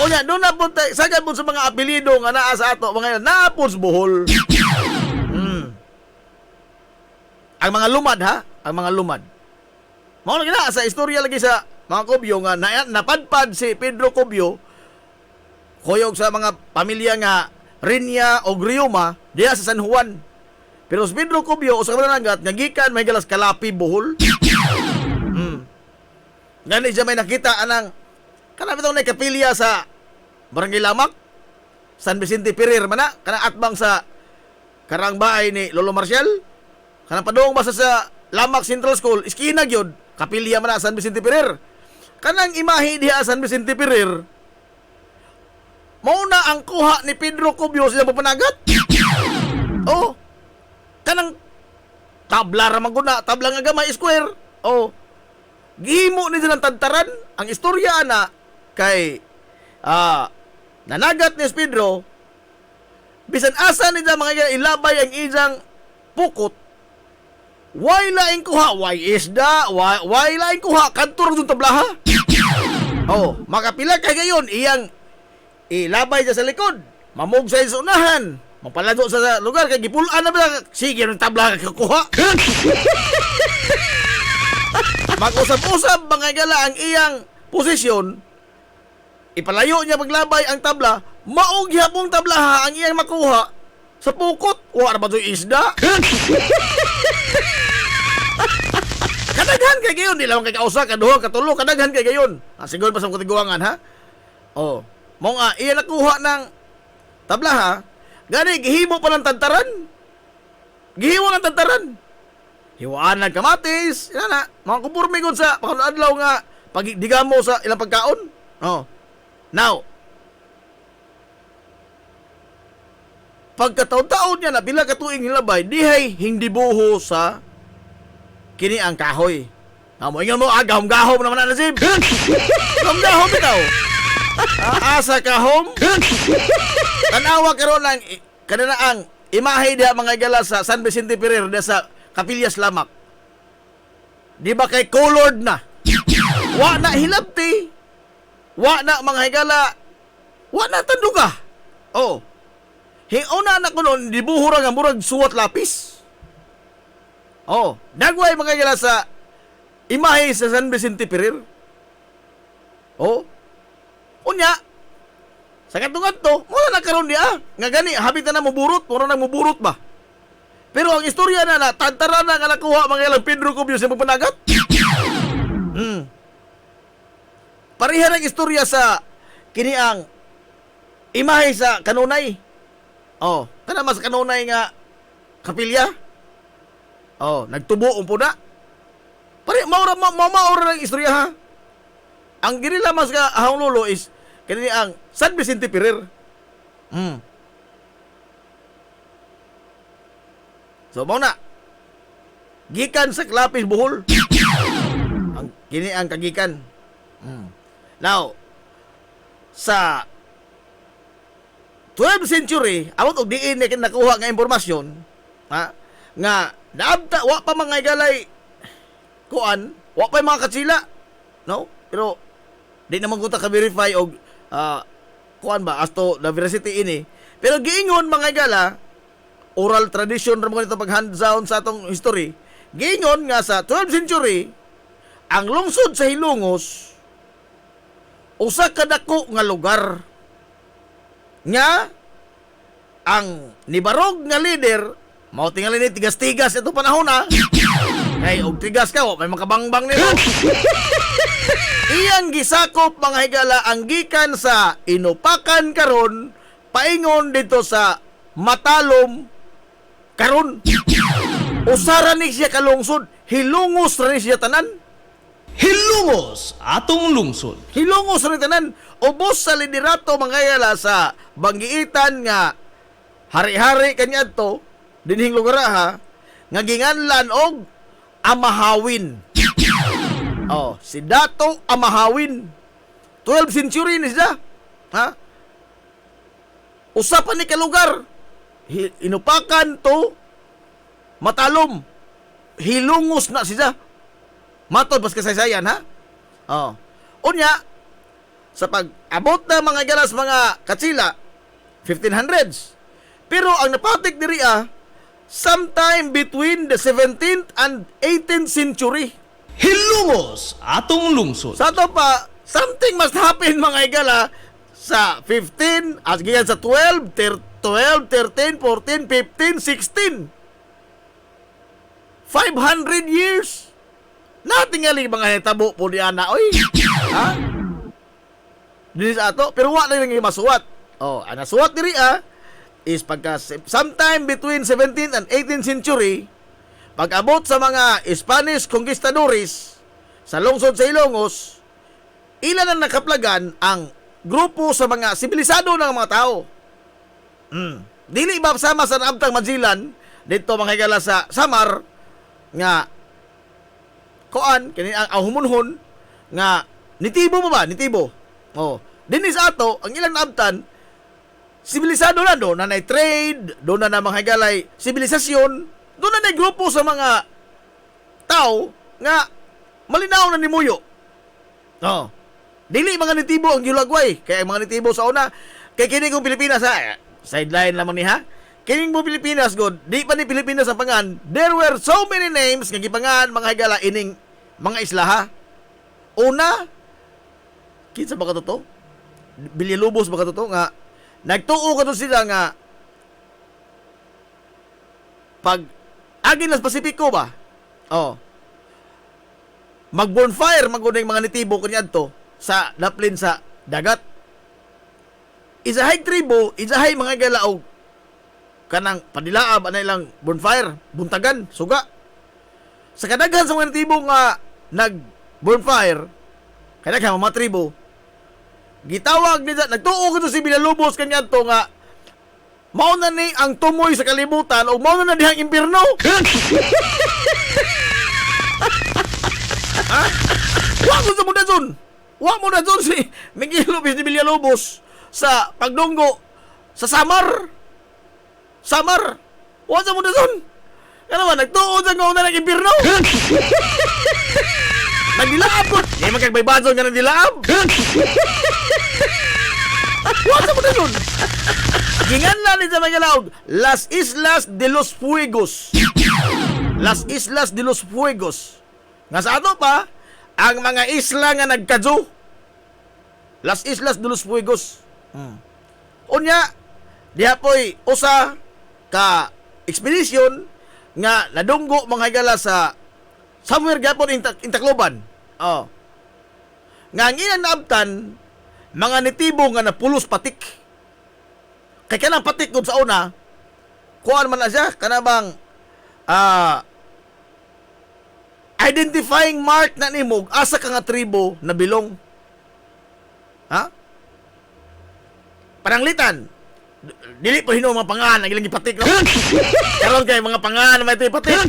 O yan, doon na po sagad po sa mga apelido nga naa sa ato, mga yan, naapos Bohol. Ang mga lumad ang mga lumad. Mao lagi na sa istorya lagi sa mga Kubyo nga napadpad si Pedro Kubyo koyog sa mga pamilya nga Rinya o Grioma diya sa San Juan. Pero si Pedro Kubyo usa ka nangat nga gikan may galas Kalapi Bohol. Ngani siya may nakita anang kanang bitong na kapilya sa Barangay Lamak, San Vicente Ferrer man na, kanang atbang sa karang bahay ni Lolo Marcial. Kanang padung basa sa Lamak Central School, iskina gyud, kapilya man na, San Vicente Ferrer. Kanang imahe diha San Vicente Ferrer, mauna ang kuha ni Pedro Cubio sa panagat. Oh, kanang tabla ra man guna, tabla nga gamay square. Oh, gihimo ni silang tantaran ang istorya ana kay nanagat ni Pedro. Bisan asa ni mga ilabay ang ijang pukot. Why laing kuha? Why isda? Why laing kuha? Kantor yung tablaha. Oh, makapila kay gayon iyang ilabay sa likod. Mamog sa isunahan. Mapalado sa lugar kay gipulaan na ba? Sige ng tabla kuha. Mag-usap-usap mga gala ang iyang posisyon. Ipalayo niya paglabay ang tabla. Maog yapong tablaha ang iyang makuha sa pukot. Wa ba ito'y isda? Kadaghan kay gayon, di lang kay kausa, kaduha, katulo, kadaghan kay gayon. Siguro pa sa kutiguangan, ha? Oh, mo nga, iya nakuha ng tabla, ha? Gani, gihimo pa ng tantaran. Gihimo ng tantaran. Hiwaan ng kamatis, yan na, mga kupurmi ko sa pagkakadlaw nga, pagdigamo sa ilang pagkaon. Oh, now, pagkataon-taon niya na, bila katuing hilabay, dihay hindi buho sa kini ang kahoy. Mo ingon mo gahom-gahom naman na Jim. Gahom bitaw. Asa kahom. Tanawa karon lang kanina ang imahe diha mga igala sa San Vicente Ferrer diha sa Capillas Lamak. Di ba kay colored na? Wa na hilabti. Wa na mga igala. Wa na tanduga. Oh. Hiuna na ko noon dibuhura nga murag suwat lapis. Oh, dagway mga gala sa imahe sa San Vicente Ferrer. Oh. Unya. Sa kadto-kadto, mo na karon dia nga gani habit na muburot, mura na muburot ba. Pero ang istorya na tantara na nga nakuha mga ilang Pedro Cubio sa panagat. Pareha ng istorya sa kini ang imahe sa kanunay. Oh, kana mas kanunay nga kapilya. Oh, nagtubo umpo na. Pare maura ng istorya ha. Ang ginila mas ka ahong lolo is kini ang San Vicente Ferrer. So mao na. Gikan sa Klapis Bohol. Ang kini ang kagikan. Now sa 12th century, awat og diin na nakuha nga impormasyon, ha? Nga naabta wa pa mga galay kuan, wa pa mga katsila. No? Pero di naman ko ta ka-verify og kuan ba as to the veracity ini. Pero giingon mga gala, oral tradition ra mo nito pag hand down sa atong history. Giingon nga sa 12th century, ang lungsod sa Hilongos usa ka dako nga lugar nga ang nibarog nga leader mao tingali ni tigas-tigas ito panahon na. Kay og tigas ka, may makabangbang nito. Iyang gisakop mga higala ang gikan sa Inupakan karon paingon dito sa Matalom karon. Usara ni siya kalungsod, Hilongos ra ni siya tanan. Hilongos, atong lungsod. Hilongos ra ni tanan. Ubos sa liderato mga higala sa banggiitan nga hari-hari kaniadto dinhing lugar ha nga ginganlan og Amahawin. Oh, si Dato Amahawin. 12th century ni siya. Ha? Usapan ni kalugar. Inupakan to Matalom. Hilongos na siya. Matod bas kasaysayan ha? Oh. Unya sa pag-abot na mga galas mga katsila 1500s. Pero ang napatik diri sometime between the 17th and 18th century. Hilongos, atong lungsod. Sa to pa, something must happen mga igala sa 15, as giyan sa 12, 13, 14, 15, 16. 500 years. Natingali mga hitabo po di ana, oy. Ha? Dili sa ato, pero wa lang yung masuwat. Oh, ang nasuwat diri is pagka sometime between 17th and 18th century, pag-abot sa mga Spanish conquistadores sa lungsod sa Ilongos, ilan ang nakaplagan ang grupo sa mga sibilisado ng mga tao. Dili ba sama sa naabtang Manzilan dito mga higala sa Samar nga kuan kini ang humunhon nga nitibo mo ba? Nitibo. Oh, dinhi sa ato ang ilang naabtan sibilisado na do na trade, do na mga higalay sibilisasyon, do na grupo sa mga tao nga malinaw na nimuyo. Oh. Dili mga nitibo ang gilagway, kaya mga nitibo sa una kay kini kong Pilipinas ha. Sideline lamang ni ha. Kining mo Pilipinas god, di pa ni Pilipinas ang pangan. There were so many names nga gipangan mga higala ining mga isla ha. Una, kinsa ba katoto? Villalobos ba katoto nga nagtuo kato sila nga pag agin las Pasipiko ba? Oh. Mag-bonfire magunay mga nitibo kaniadto sa daplin sa dagat. Isahay tribo, isahay mga galaog kanang padilaab anay lang bonfire, buntagan, suga. Sa kadaghan sa mga natibo nga nag-bonfire, kadaghan mga tribo, gitawag nila, nagtuo ko si Villalobos kaniadto nga mao na ni ang tumoy sa kalibutan o mao na dihang impierno. Ha? Wa mo sa mudazon. Wa mo na si Miguel Lopez de Villalobos sa pagdunggo sa Samar. Samar. Wa sa mudazon. Ano ba nagtuo sa nga na impierno? Nagdilaab po. Di magkagbaybazon nga nagdilaab. Wa sa mudazon. Ginganlan ni sa mga laog, Las Islas de los Fuegos. Las Islas de los Fuegos. Nga sa ato pa, ang mga isla nga nagkadyo. Las Islas de los Fuegos. Unya, diha po'y usa ka expedition nga nadunggo mga higala sa somewhere gapon in Tacloban. Oh. Nga ang ilang naabtan, mga nitibo nga napulos patik. Kay kanang patik doon sa una, kuhaan man na siya, kanabang identifying mark na nimog asa ka nga tribo na bilong. Ha? Pananglitan. Dili pa hinuong mga pangalan ang ilang ipatik. No? Karon kay mga pangalan may ito ipatik.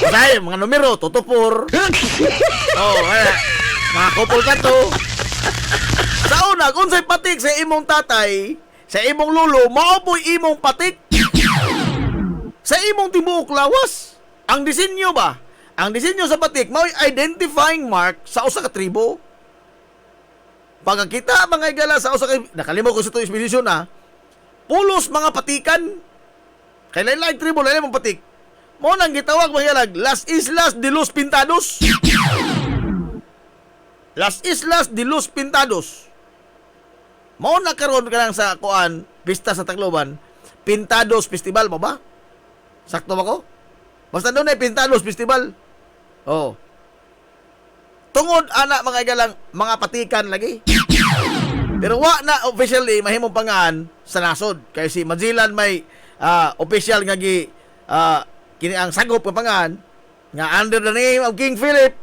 Dahil mga numero, tutupor. Oh, mga couple ka to. Sa una, kung sa'y patik sa imong tatay, sa imong lolo, maupoy imong patik. Sa imong tibuok lawas. Ang disenyo ba? Ang disenyo sa patik, mao'y identifying mark sa usa ka tribo. Pagkakita mga igala sa usa ka, nakalimo ko sa ito expedition ha, pulos mga patikan. Kay lain-lain tribo, lain-lain mga patik. Mo nang gitawag mga igalag, Las Islas de los Pintados. Las Islas de los Pintados. Mao na karon ka lang sa kuan, pista sa Tacloban, Pintados Festival mo ba? Sakto ba ko? Basta doon ay Pintados Festival. Oh. Tungod ana mga igalang mga patikan lagi. Pero wa na officially mahimong pangaan sa nasod. Kay si Manzilan may official nga kini ang sagop nga pangaan nga under the name of King Philip.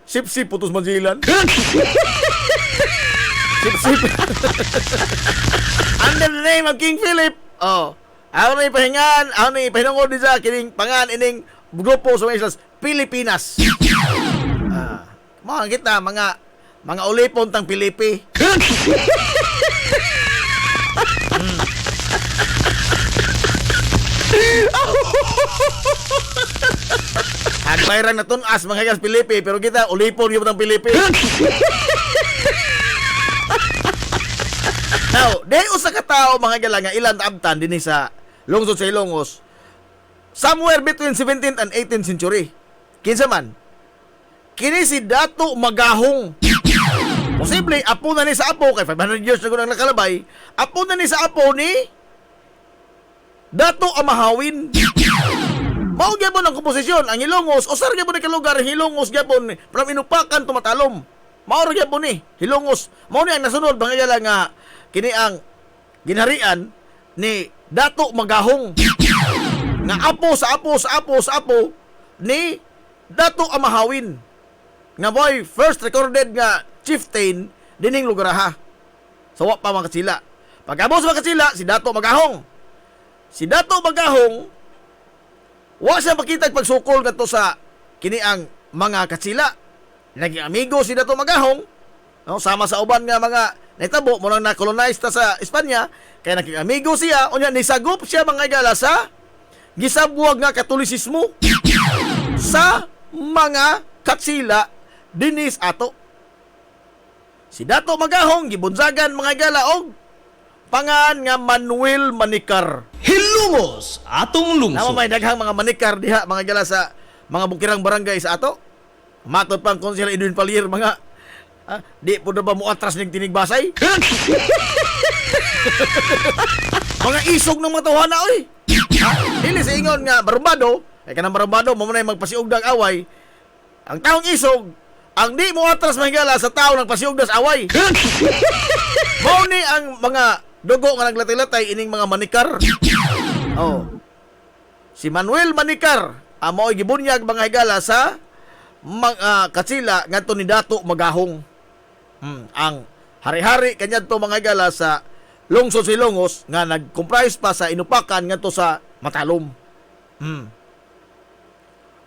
Sip-sip putos Manzilan. Sip-sip. Under the name of King Philip. Oh. Ako na ipahingan, ako na ipahinungod din sa kining pangan ining grupo sa mga islas Pilipinas. Mga kita, mga ulipon tang Pilipi. Agbayran na tunas mga higas Pilipi, pero kita ulipon yung tang Pilipi. Now, day usa ka tao mga gala nga ilang taabtan dinhi sa lungsod sa Ilongos. Somewhere between 17th and 18th century. Kinsa man? Kini si Dato Magahong. Posible apo na ni sa apo kay 500 years na gunang nakalabay. Apo na ni sa apo ni Dato Amahawin. Mao gyapon ang komposisyon ang Ilongos, usar gyapon ni kalugar Hilongos gyapon from Inupakan tumatalom. Mao ra gyapon ni Hilongos. Mao ni ang nasunod bangayala nga kini ang ginharian ni Dato Magahong. Nga apo sa apo sa apo sa apo ni Dato Amahawin. Nga boy first recorded nga chieftain dining lugar ha. So wa pa mga katsila. Pagkabot sa mga katsila, si Dato Magahong. Si Dato Magahong wa siya makita pagsukol ngadto sa kini ang mga katsila. Naging amigo si Dato Magahong, no, sama sa uban nga mga naitabo mo nang na-colonize ta sa Espanya, kaya naging amigo siya, unya nisagop siya mga igala sa gisabwag nga Katolisismo sa mga katsila dinis ato. Si Dato Magahong gibunzagan mga igala og pangan nga Manuel Manikar. Hilumos atong Nama lungsod. may daghang mga manikar diha mga igala sa mga bukirang barangay sa ato. Matod pang Konsehal Edwin Palier mga di po na ba mo atras ning tinigbasay? Mga isog ng mga tawhana oy. Dili sa ingon nga barumbado, ay kanang barumbado mo na magpasiugdag away. Ang taong isog, ang di mo atras mahigala sa tao nagpasiugdas away. Mao ni ang mga dugo nga naglatay-latay ining mga manikar. Oh. Si Manuel Manikar amo gibunyag mga higala sa mga katsila ngadto ni Dato Magahong. Ang hari-hari kanya to mga higala sa lungsod Silongos nga nag-comprise pa sa inupakan ngadto sa Matalom.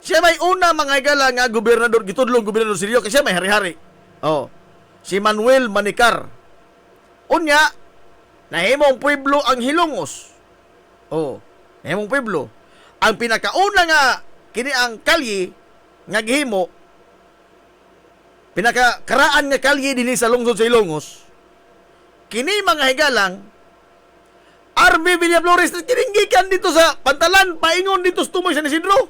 Siya may una mga higala nga gobernador, gitudlong gobernador Sirio kasi siya may hari-hari. Oh. Si Manuel Manikar. Unya, nahimong pueblo ang Hilongos. Oh, nahimong pueblo. Ang pinakauna nga kini ang kalye nga gihimo, pinakakaraan nga kalye dinhi sa lungsod sa Ilongos. Kini mga higalang RB Villaflores na kininggikan dito sa Pantalan, paingon dito sa Tumoy San Isidro.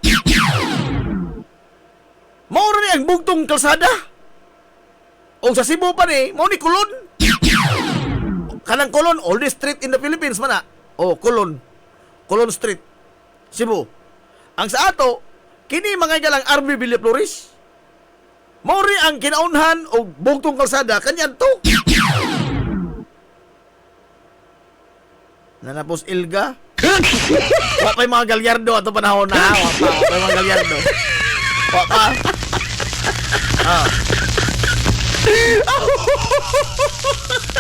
Mao ni ang bugtong kalsada. O sa Cebu pa ni, mao ni Kulon. Kanang Kulon, oldest street in the Philippines man na. O, Kulon. Kulon Street. Cebu. Ang sa ato, kini mga galang RB Villaflores. Mao ri ang kinaunhan o bugtong kalsada kanyan to. Nanapos Ilga. Wa pa'y mga galyardo ato panahon na. Wa pa'y mga galyardo. Wa pa.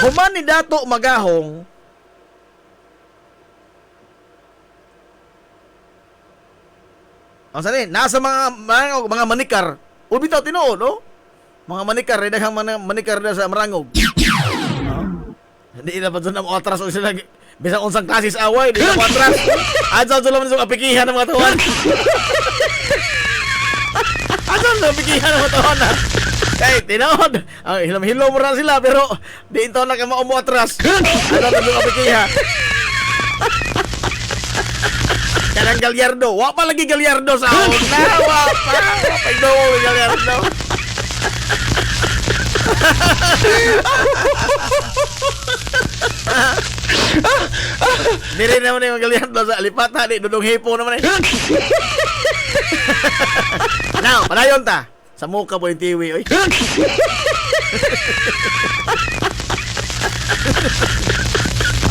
Human ni Dato Magahong ang sanin, nasa mga manikar, ubitaw tinuod, no? Mga manikar, daghang mga manikar na sa Marangog. Hindi na pa doon na atras o sila, bisang unsang klasis away, hindi na po atras. Adyan sila man sa apikihan ng mga tawanan. Adyan sa apikihan ng mga tawanan. Kaya, tinood. Hilom-hilom mo rin sila, pero di ito na kama umuatras. Adyan sa apikihan. Kanang galyardo. Wa pa lagi galyardo sa una. Wa pa. Wa pa yung galyardo. Diri naman yung galyardo sa alipata. Di, dudong hipo naman eh. Now, panayon ta. Sa muka po yung tiwi. Oy.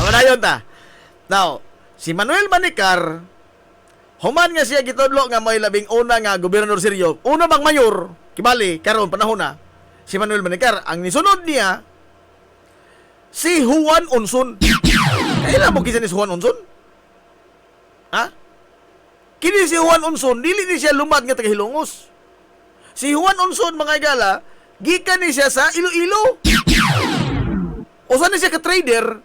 Panayon ta. Now, si Manuel Manikar, human nga siya gitudlo nga may labing una nga gobernador Sirio. Una bang mayor, kibali, karon panahon na, si Manuel Manikar. Ang nisunod niya, si Juan Unson. Kailan mo kisa ni si Juan Unson? Ha? Kini si Juan Unson, dili ni siya lumad nga taga Hilongos. Si Juan Unson, mga igala, gikan ni siya sa Iloilo. O saan ni siya ka-trader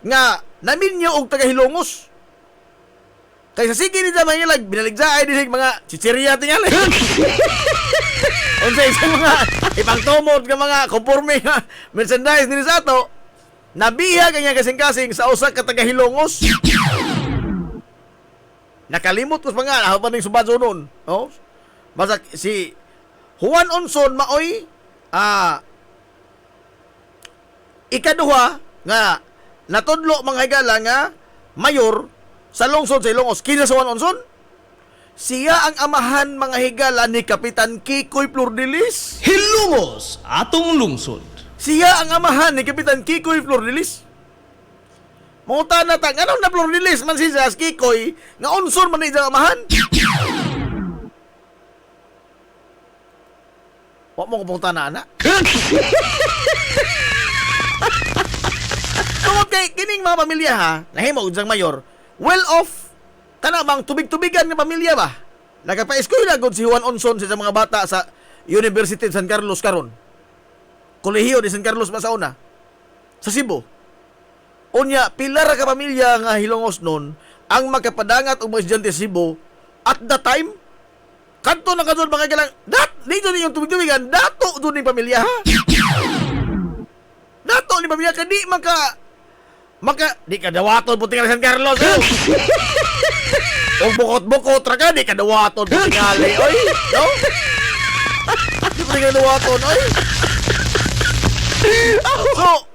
nga namin niya og taga Hilongos. Kaya sa sige ni sa mga ilag, binaligsaay din mga chichirya tingali. Unsa isang mga ipangtumod nga mga konforme nga merchandise nila sa ato, nabiha kanya kasing-kasing sa usa ka taga Hilongos. Nakalimot ko sa mga nahapan ng subadso nun. Oh? Basta si Juan Unson maoy ikaduha nga natudlo mga higala nga mayor sa lungsod sa Ilongos. Kina sa Juan Unson, siya ang amahan mga higala ni Kapitan Kikoy Flordelis. Hilumos atong lungsod. Siya ang amahan ni Kapitan Kikoy Flordelis. Mungutan na tang, anong na Flordelis man siya sa Kikoy nga Unson man niya amahan? Wa mo kupunta na, anak. Tungod kay kining mga pamilya ha, nahimo jang mayor, well off kana bang tubig-tubigan nga pamilya ba? Nagapa-eskwela gud si Juan Onson sa mga bata sa University of San Carlos karon. Kolehiyo de San Carlos ba sa una? Sa Cebu. Unya, pila ra ka pamilya nga hilongos nun ang magkapadangat og mga estudyante sa Cebu at the time kanto na kadto mga galang dito ni yung tubig-tubigan dato dun ni pamilya ha. Dato ni pamilya ka di di ka dawaton puting San Carlos. O bukot-bukot ra ka di ka dawaton puting ali oy. No? Di ka dawaton oy. So,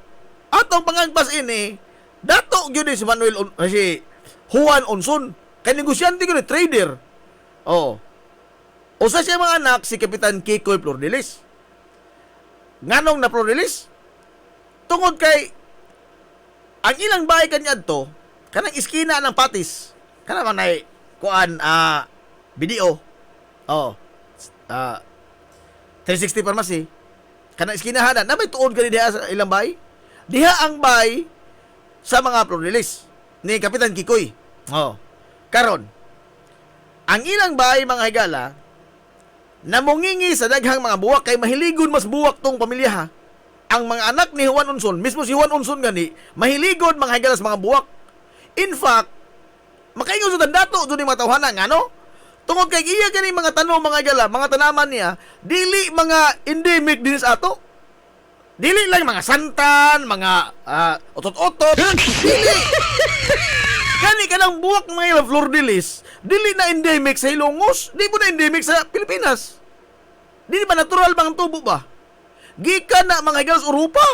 atong pangagpas ini, dato gyud ni si si Juan Onson, kay negosyante gyud trader. Oh. Usa siya mga anak si Kapitan Kikoy Flordelis. Nganong na Flordelis? Tungod kay ang ilang bahay kanyadto, kanang iskina ng Patis. Kana man ay kuan video. Oh. 360 Pharmacy. Kanang iskinahanan, na may tuod ka diha sa ilang bay? Diha ang bay sa mga Flordelis ni Kapitan Kikoy. Oh. Karon, ang ilang bay mga higala, namungingi sa daghang mga buwak kay mahiligon mas buwak tong pamilya ha. Ang mga anak ni Juan Onson, mismo si Juan Onson gani, mahiligon mga higala sa mga buwak. In fact, makaingon sa dato doon yung mga tawhana nga no? Tungod kay iya gani mga tanong mga higala, mga tanaman niya, dili mga endemic din sa ato. Dili lang mga santan, mga otot-otot. Dili. Kani kanang buwak ng mga Flordelis, dili na endemic sa Ilongos, di mo na endemic sa Pilipinas. Dili ba natural bang tubo ba? Gikan na mga higala sa Europa.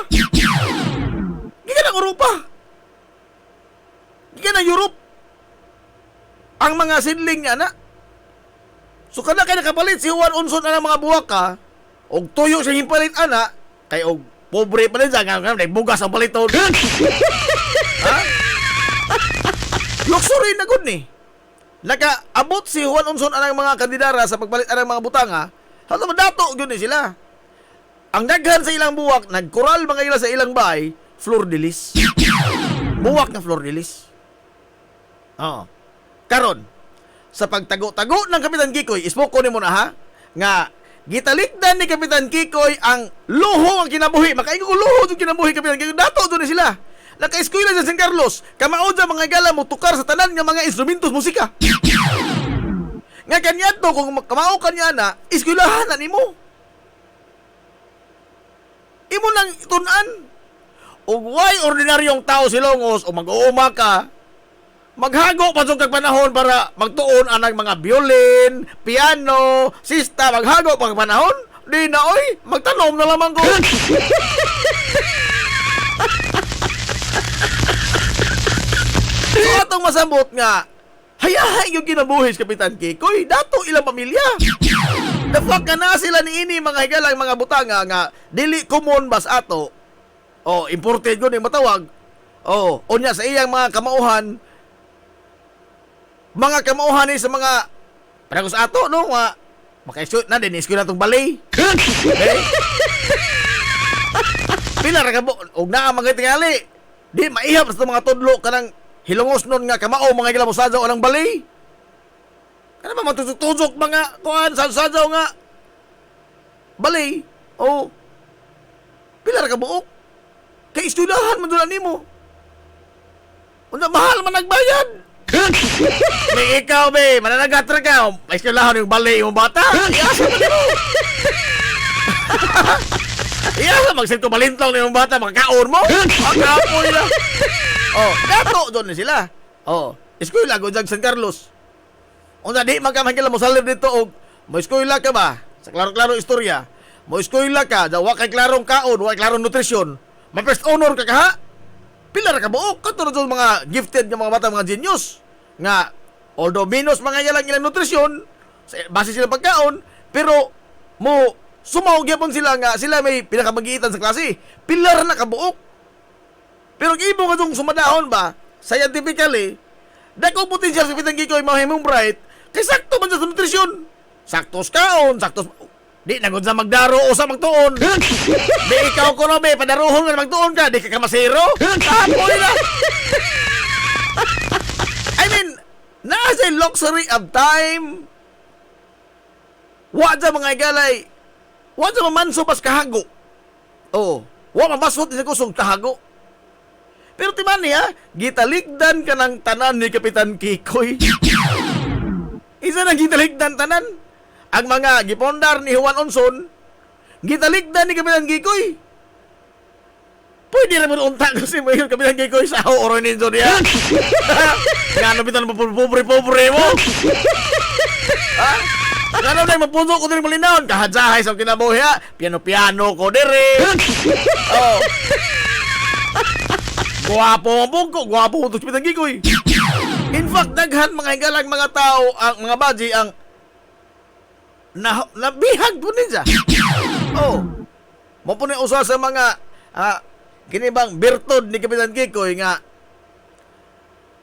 Gikan na Europa. Gikan na Europe. Ang mga sidling niya na. So kada kay nakapalit si Juan Onson ang mga buwak ka, og tuyo siya himpalit ana, kay og pobre pa rin siya, nga bugas ang paliton. Ha? Luxury na gud ni. Nakaabot si Juan Onson ang mga kandidara sa pagpalit ang mga butanga, hato dato gyud ni sila. Ang daghan sa ilang buwak, nagkoral mga ila sa ilang bahay, Flordelis. Buwak na Flordelis. Oh. Karon, sa pagtago-tago ng Kapitan Kikoy, ismoko ni mo na ha, nga gitalikdan ni Kapitan Kikoy ang luho ang kinabuhi. Makaingo ko luho yung kinabuhi Kapitan Kikoy. Dato doon sila. Naka-eskwela sa San Carlos. Kamaod sa mga gala mo tukar sa tanan ng mga instrumentos musika. Nga kanya to, kung kamao kanya na, eskwelahan na ni mo. Imo nang tunan. O why ordinaryong tao silongos o mag-uuma ka, maghago pa kag panahon para magtuon anang mga violin, piano, sista, maghago pag panahon. Di na oy, magtanom na lamang ko. So atong masambot nga, hayahay yung kinabuhis Kapitan Kikoy, dato ilang pamilya. The fuck na sila ni ini mga higalang mga butanga nga dili common bas ato. Oh, imported ko ni matawag. Oh, unya sa iyang mga kamauhan ni sa mga parang sa ato no nga maka-shoot na din eskwela tong balay. Okay? Pila ra ka bo og naa mga tingali. Di maihap sa mga tudlo kanang hilongos nun nga kamao mga gila mo sadyaw anang balay. Kana ba matutujok mga kuan sadyaw nga balay. Oh. Pila ra ka buok. Kay estudahan man dulan nimo. Una mahal man nagbayad. May ikaw be, mananagat ra ka. May eskwelahan yung balay yung bata. Iyasa man nimo. Iyasa magsinto balintong yung bata makakaon mo. Makapoy na. Oh, dato doon sila. Oh, eskwela go San Carlos. Unsa di magkamagila mo salib dito og mo eskwela ka ba? Sa klaro-klaro istorya. Mo eskwela ka, daw wa kay klarong kaon, wa kay klarong nutrisyon. May first honor ka ha? Pila ra ka buok katulad sa mga gifted nga mga bata, mga genius nga although minus mga ilang nutrisyon base sila pagkaon, pero mo sumaw gyapon sila nga sila may pinakamagitan sa klase. Pila ra na ka buok. Pero gibo nga tong sumadahon ba scientifically dako potential sa Kapitan Kikoy mahimong bright kay sakto man sa nutrisyon. Saktos kaon, saktos Di na gud sa magdaro o sa magtuon. Di ikaw ko no, be, padaruhon nga magtuon ka, di ka kamasero. Tapoy na. I mean, nasa luxury of time. Wa sa mga igalay. Wa sa mamanso pas kahago. Oh, wa mabasot sa kusog kahago. Pero timan niya, gitaligdan ka ng tanan ni Kapitan Kikoy. Isa na gitaligdan tanan. Ang mga gipondar ni Juan Onson, gitaligdan ni Kapitan Kikoy. Pwede naman unta ko si Mayor Kapitan Kikoy sa oron ni Zodia. Nga nabitan mo pobre-pobre mo. Ha? Nga na mapuso ko din malinahon. Kahadsahay sa kinabuhi ha. Piano-piano ko dire. Oh. Guwapo ang bugko. Guwapo ang Kapitan Kikoy. In fact, daghan mga higalang mga tao, ang mga baji, ang nabihag po niya. Oh. Mo po niya usa sa mga kinibang birtod ni Kapitan Kikoy nga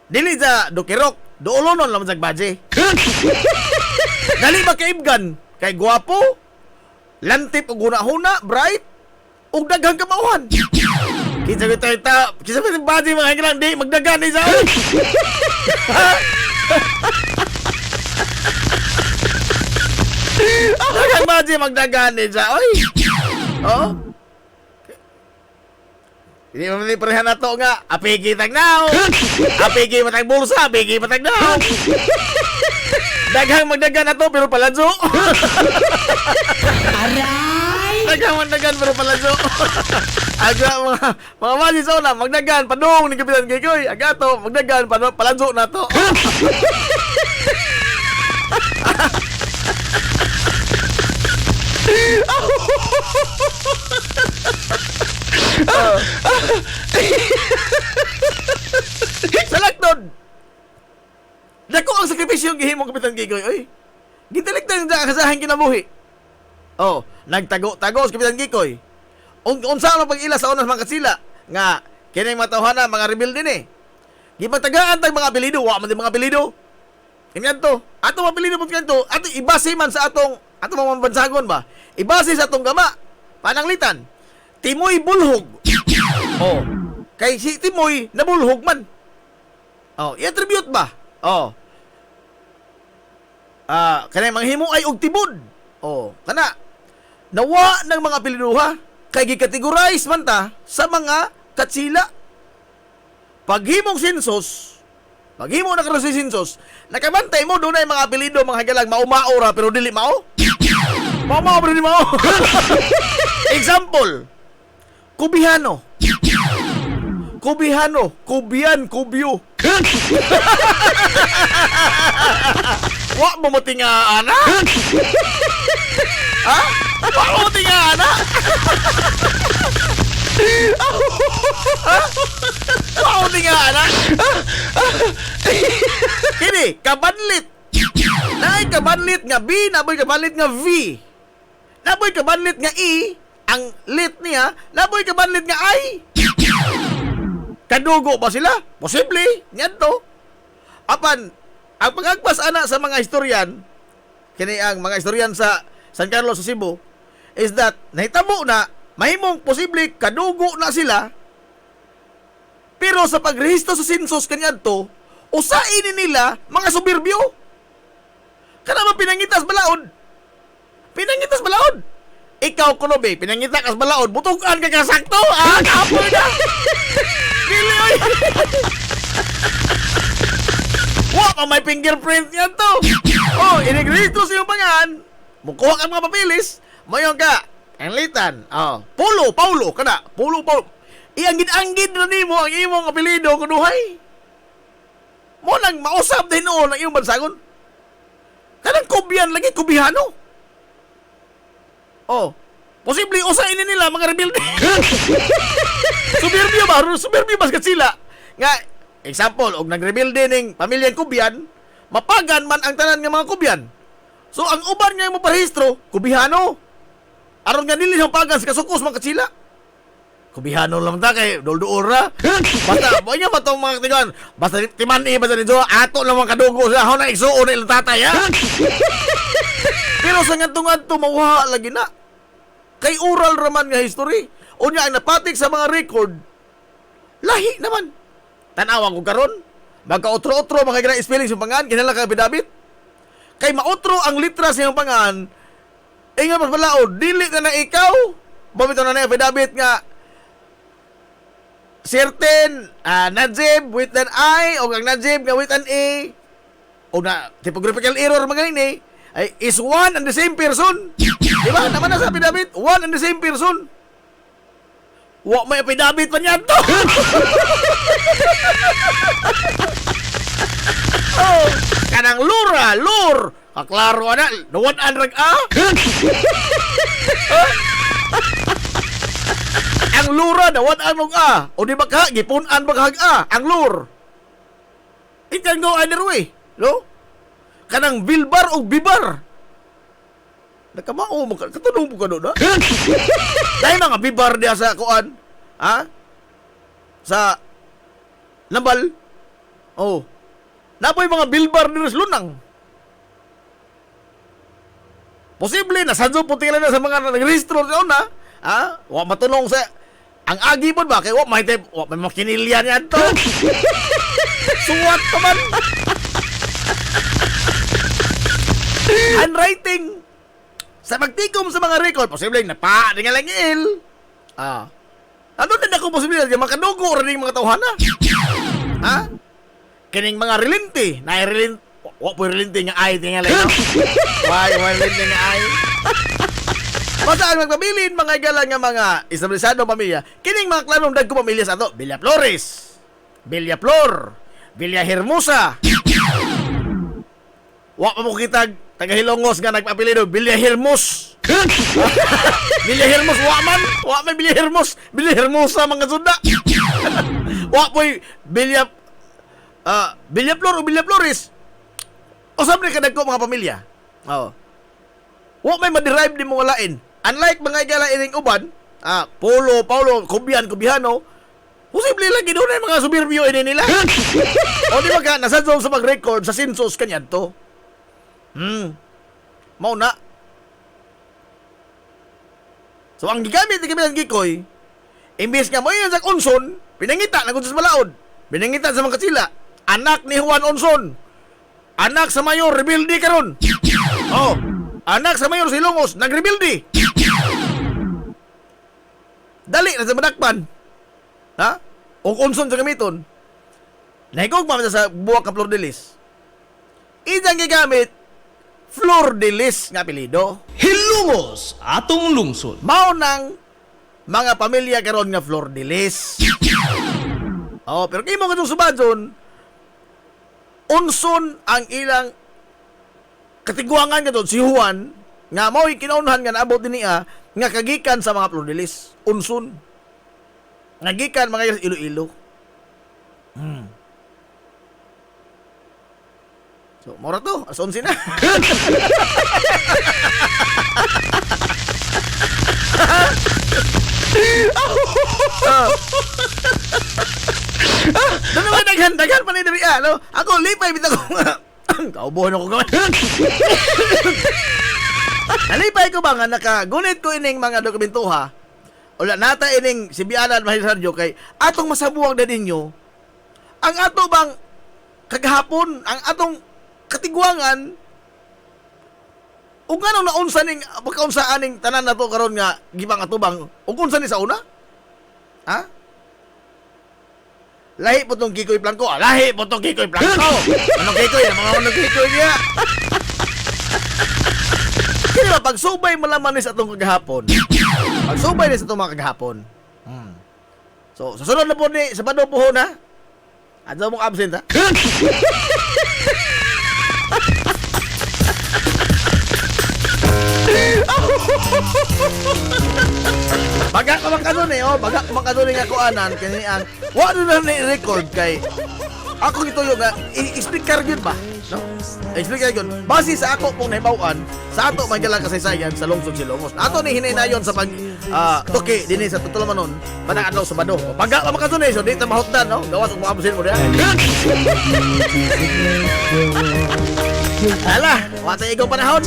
dili sa dukirok, duolonon lang sa baje. Dali ba kaibgan? Kay guwapo, lantip og huna-huna, bright, ug daghang kamauhan. Kinsa kita baje mga higalang di magdagan ni sa. Daghang baje magdagan ni sa. Oy. Oh. Hindi mo mali parehan na to nga. Apigi tagnaw. Apigi matag bulsa. Apigi matag naw. Daghang magdagan na to pero paladyo. Aray! Daghang magdagan pero paladyo. Aga mga mali sa una, magdagan, padung ni Kapitan Kikoy. Aga to, magdagan, paladyo na to. Salaktod. Dako ang sakripisyo ang gihimo Kapitan Kikoy. Oy. Gitaligtan sa kasahan kinabuhi. Oh, nagtago-tago si Kapitan Kikoy. Unsa man pag-ila sa unas mga kasila nga kini matawhana mga rebelde ni. Gipatagaan tag mga apelyido, wa man di mga apelyido. Kinadto, ato mga apelyido pud kanto, ato ibase man sa atong mga bansagon ba. Ibase sa atong gama. Pananglitan. Timoy bulhog. Oh. Kay si Timoy nabulhog man. Oh, i-attribute ba? Oh. Kanay manghimo ay og tibod. Oh, kana nawa ng mga apelyiduha kay gi-categorize man ta sa mga katsila. Paghimong sensus, paghimo na karon sa sensus, nakabantay mo dunay mga apelyido mga hagalag mao-mao ra pero dili mao. Mao pero dili mao. Example, Kubihano. Kubian, kubyo. Wa mo matingaan na? Ha? Wa mo matingaan na? Ha? Wa mo matingaan na? Kini, kabanlit. Naay kabanlit nga B, naboy kabanlit nga V. Naboy kabanlit nga E, ang lit niya, naboy kabanlit nga I. Kadugo ba sila? Posible. Yan to. Apan, ang pagagpas ana sa mga historian, kini ang mga historian sa San Carlos sa Cebu, is that nahitabo na, mahimong posible kadugo na sila, pero sa pagrehistro sa census kanyan to, usain nila mga subirbyo. Kana ba pinangitas balaod? Pinangitas balaod. Ikaw kuno be, pinangita kas balaod, butugan ka kasakto. Kapoy na. Dili oy. Wa pa may fingerprint yan to. Oh, inigresto sa iyong pangan. Mukuha ka mga papilis. Mayong ka. Enlitan. Oh, Paulo, kana. Paulo. Ianggid-anggid na nimo ang imong apelyido kunuhay. Mo nang mausap din noon ang iyong bansagon. Kanang Kubian lagi, Kubihano. Oh, posible usain nila mga rebelde. Subirbyo ba sila? Nga, example, og nagrebelde ning pamilyang Kubian, mapagan man ang tanan nga mga Kubian. So, ang uban nga mo parehistro, Kubihano. Aron nga nili pagan sa kasukos mga katsila. Kubihano lang ta kay dolduora. Basta, boy nga matong mga tingan. Basta timan basta nito, ato lang mga kadugo sa ako na igsuon na ilang tatay, ha? Pero sa ngadto-ngadto mawha lagi na. Kay oral raman nga history. Unya ang napatik sa mga record. Lahi naman. Tanawa ko karon. Magka-otro-otro mga gira spelling sa pangan kinala ka bidabit. Kay maotro ang litra sa iyong pangan. Ingat mas balaod, dili na ikaw. Bumito na na bidabit nga certain Najib with an I o ang Najib nga with an A o na typographical error magaling ni ay is one and the same person. Diba? Naman na sa affidavit, one and the same person. Wa may affidavit pa niyan to. Oh, kanang lur. Kaklaro na, nuwan an rag ang lura na what ang o di ba ka gipunan ba ang lur. It can go either way, no? Kanang bilbar o bibar. Nakamao mo ka, katulong mo ka doon, ha? Dahil mga bibar diya sa kuan, ha? Sa Nambal. Oh. Napoy mga bilbar din sa lunang. Posible na sadyo puti lang na sa mga nag-registro doon, ha? Ha? Wa matunong sa ang agi po ba? Kaya wa may makinilyan yan to. Suwat pa man. Handwriting. Sa magtikom sa mga record, posible na pa, di nga lang il. Ano din ako posible na makadugo rin yung mga tawhana? Ha? Kining mga relinti. Na-relinti. Wa po relinti nga ay, di nga lang. Why relinti nga ay? Basta ang magpabilin, mga igalang nga mga establishado pamilya, kining mga klanong dagko pamilya sa ato, Villa Flores, Villa Flor, Villa Hermosa. Wa pa mo kitag taga-Hilongos nga nagpapilido, Villa Hermos. Villa Hermos, wa man Villa Hermos, Villa Hermosa mga sunda. Wa po'y Villa Flor o Villa Flores. O sabi ka dagko mga pamilya. Oo. Wa may ma-derive di mo walain. Unlike mga igala ining uban, Paulo, Kubiano, posible lagi doon ay mga subirbyo ini nila. O di ba ka, nasadyo sa mag-record sa census kanyan to. Mauna. So ang gigamit ni Kabilang Gikoy, imbes nga mo yun sa Unson, pinangita na kung sa Malaod, pinangita sa mga Katsila, anak ni Juan Unson, anak sa Mayor, rebuildi karon. Oh. Anak sa Mayor Silongos, nag-rebuildi. Dali na sa madakpan. Ha? O unson sa gamiton. Nahigog pa sa buwak ka Flor de Lis. Isang gigamit, Flor de Lis nga apelido. Hilongos, atong lungsod. Mao nang mga pamilya karon nga Flor de Lis. Oh, pero kimo katong subadson, unson ang ilang katigwangan ka doon, si Juan, nga mao'y kinaunahan nga naabot din niya, nga kagikan sa mga Flor de Lis, unsun. Nagikan mga Iloilo. So, mora to, as 11 na. Doon naman daghan pa ni Dari, no? Ako, lipay, bita ko nga. Kaubuhan ako gawin. Nalipay ko ba nga nakagunit ko ining mga dokumentuha wala nata ining si Biana at Mahiraryo kay atong masabuwag na ninyo ang ato bang kagahapon ang atong katigwangan ug ngano naunsa ning pagkaunsa aning tanan nato karon nga gibang atubang ug unsa ni sa una? Ha? Lahi po tong Kikoy Blanco. Lahi po tong Kikoy Blanco. Anong Kikoy? Mga unang Kikoy niya. Kaya ba, pagsubay mo lamang sa itong kagahapon. Pagsubay sa itong mga kagahapon. So, susunod na po ni, sa Bado po na. At daw mong absent, ha? Baga ka makadun baga ka makadun nga kuanan kani ang wa na ni-record kay ako ito yung i-speaker yun ba? No? I-speaker yun. Base sa ako pong nahibawan, sa ato magdalang kasaysayan sa lungsod Silongos. Ato ni hinaynayon sa pag tuki dinhi sa Tutulamanon, manang adlaw sa Bado. Baga ka makadun so di ta mahutdan, no? Gawas og mga abusin mo diha. Hala, wata ikaw panahon.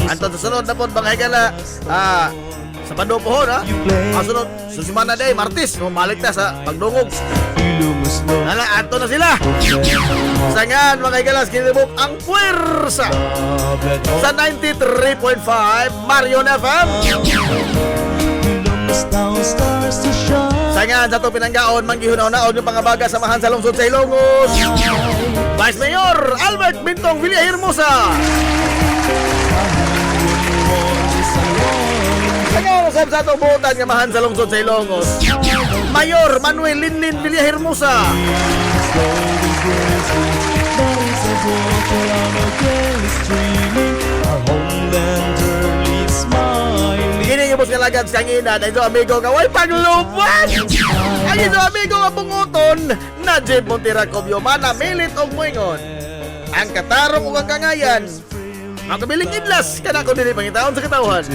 Anto sa sunod na po, mga higala, sa bando po ha. Ang sunod, susimana day, Martis, bumalik na sa pagdungog. Hala, anto na sila. Sangan, mga higala, kinibok ang puwersa sa 93.5 Marion FM. Sangan, sa ito pinanggaon, manggihunaw-naon yung pangabaga samahan sa lungsod sa Ilongos. Vice Mayor Albert Bintong Villahermosa. Sangan, sa ito buotan nga mahan sa lungsod sa Ilongos. Mayor Manuel Linlin Villahermosa. Kini yung bus nga lagad sa ngina na ito amigo nga way paglupat. Ay ito amigo nga bunguton na Jib Montira Cobio mana milit og moingon. Ang katarong ug ang kangayan. Ang kabiling idlas kana ko dili pangitaon sa katawhan.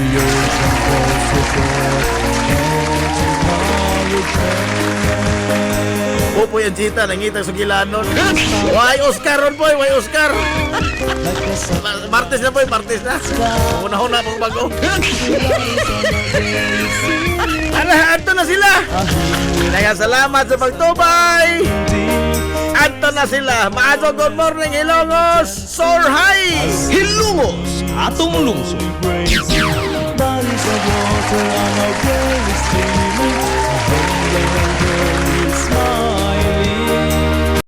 Pupoy ang jita nangita sa gilanon. Way Oscar ron boy, way Oscar. Martes na boy, Martes na. Una-una pang bago. Ala, anto na sila. Kaya salamat sa pagtubay. Anto na sila. Maato, good morning, Ilongos. Soar high. Hilungos, atong lungsod.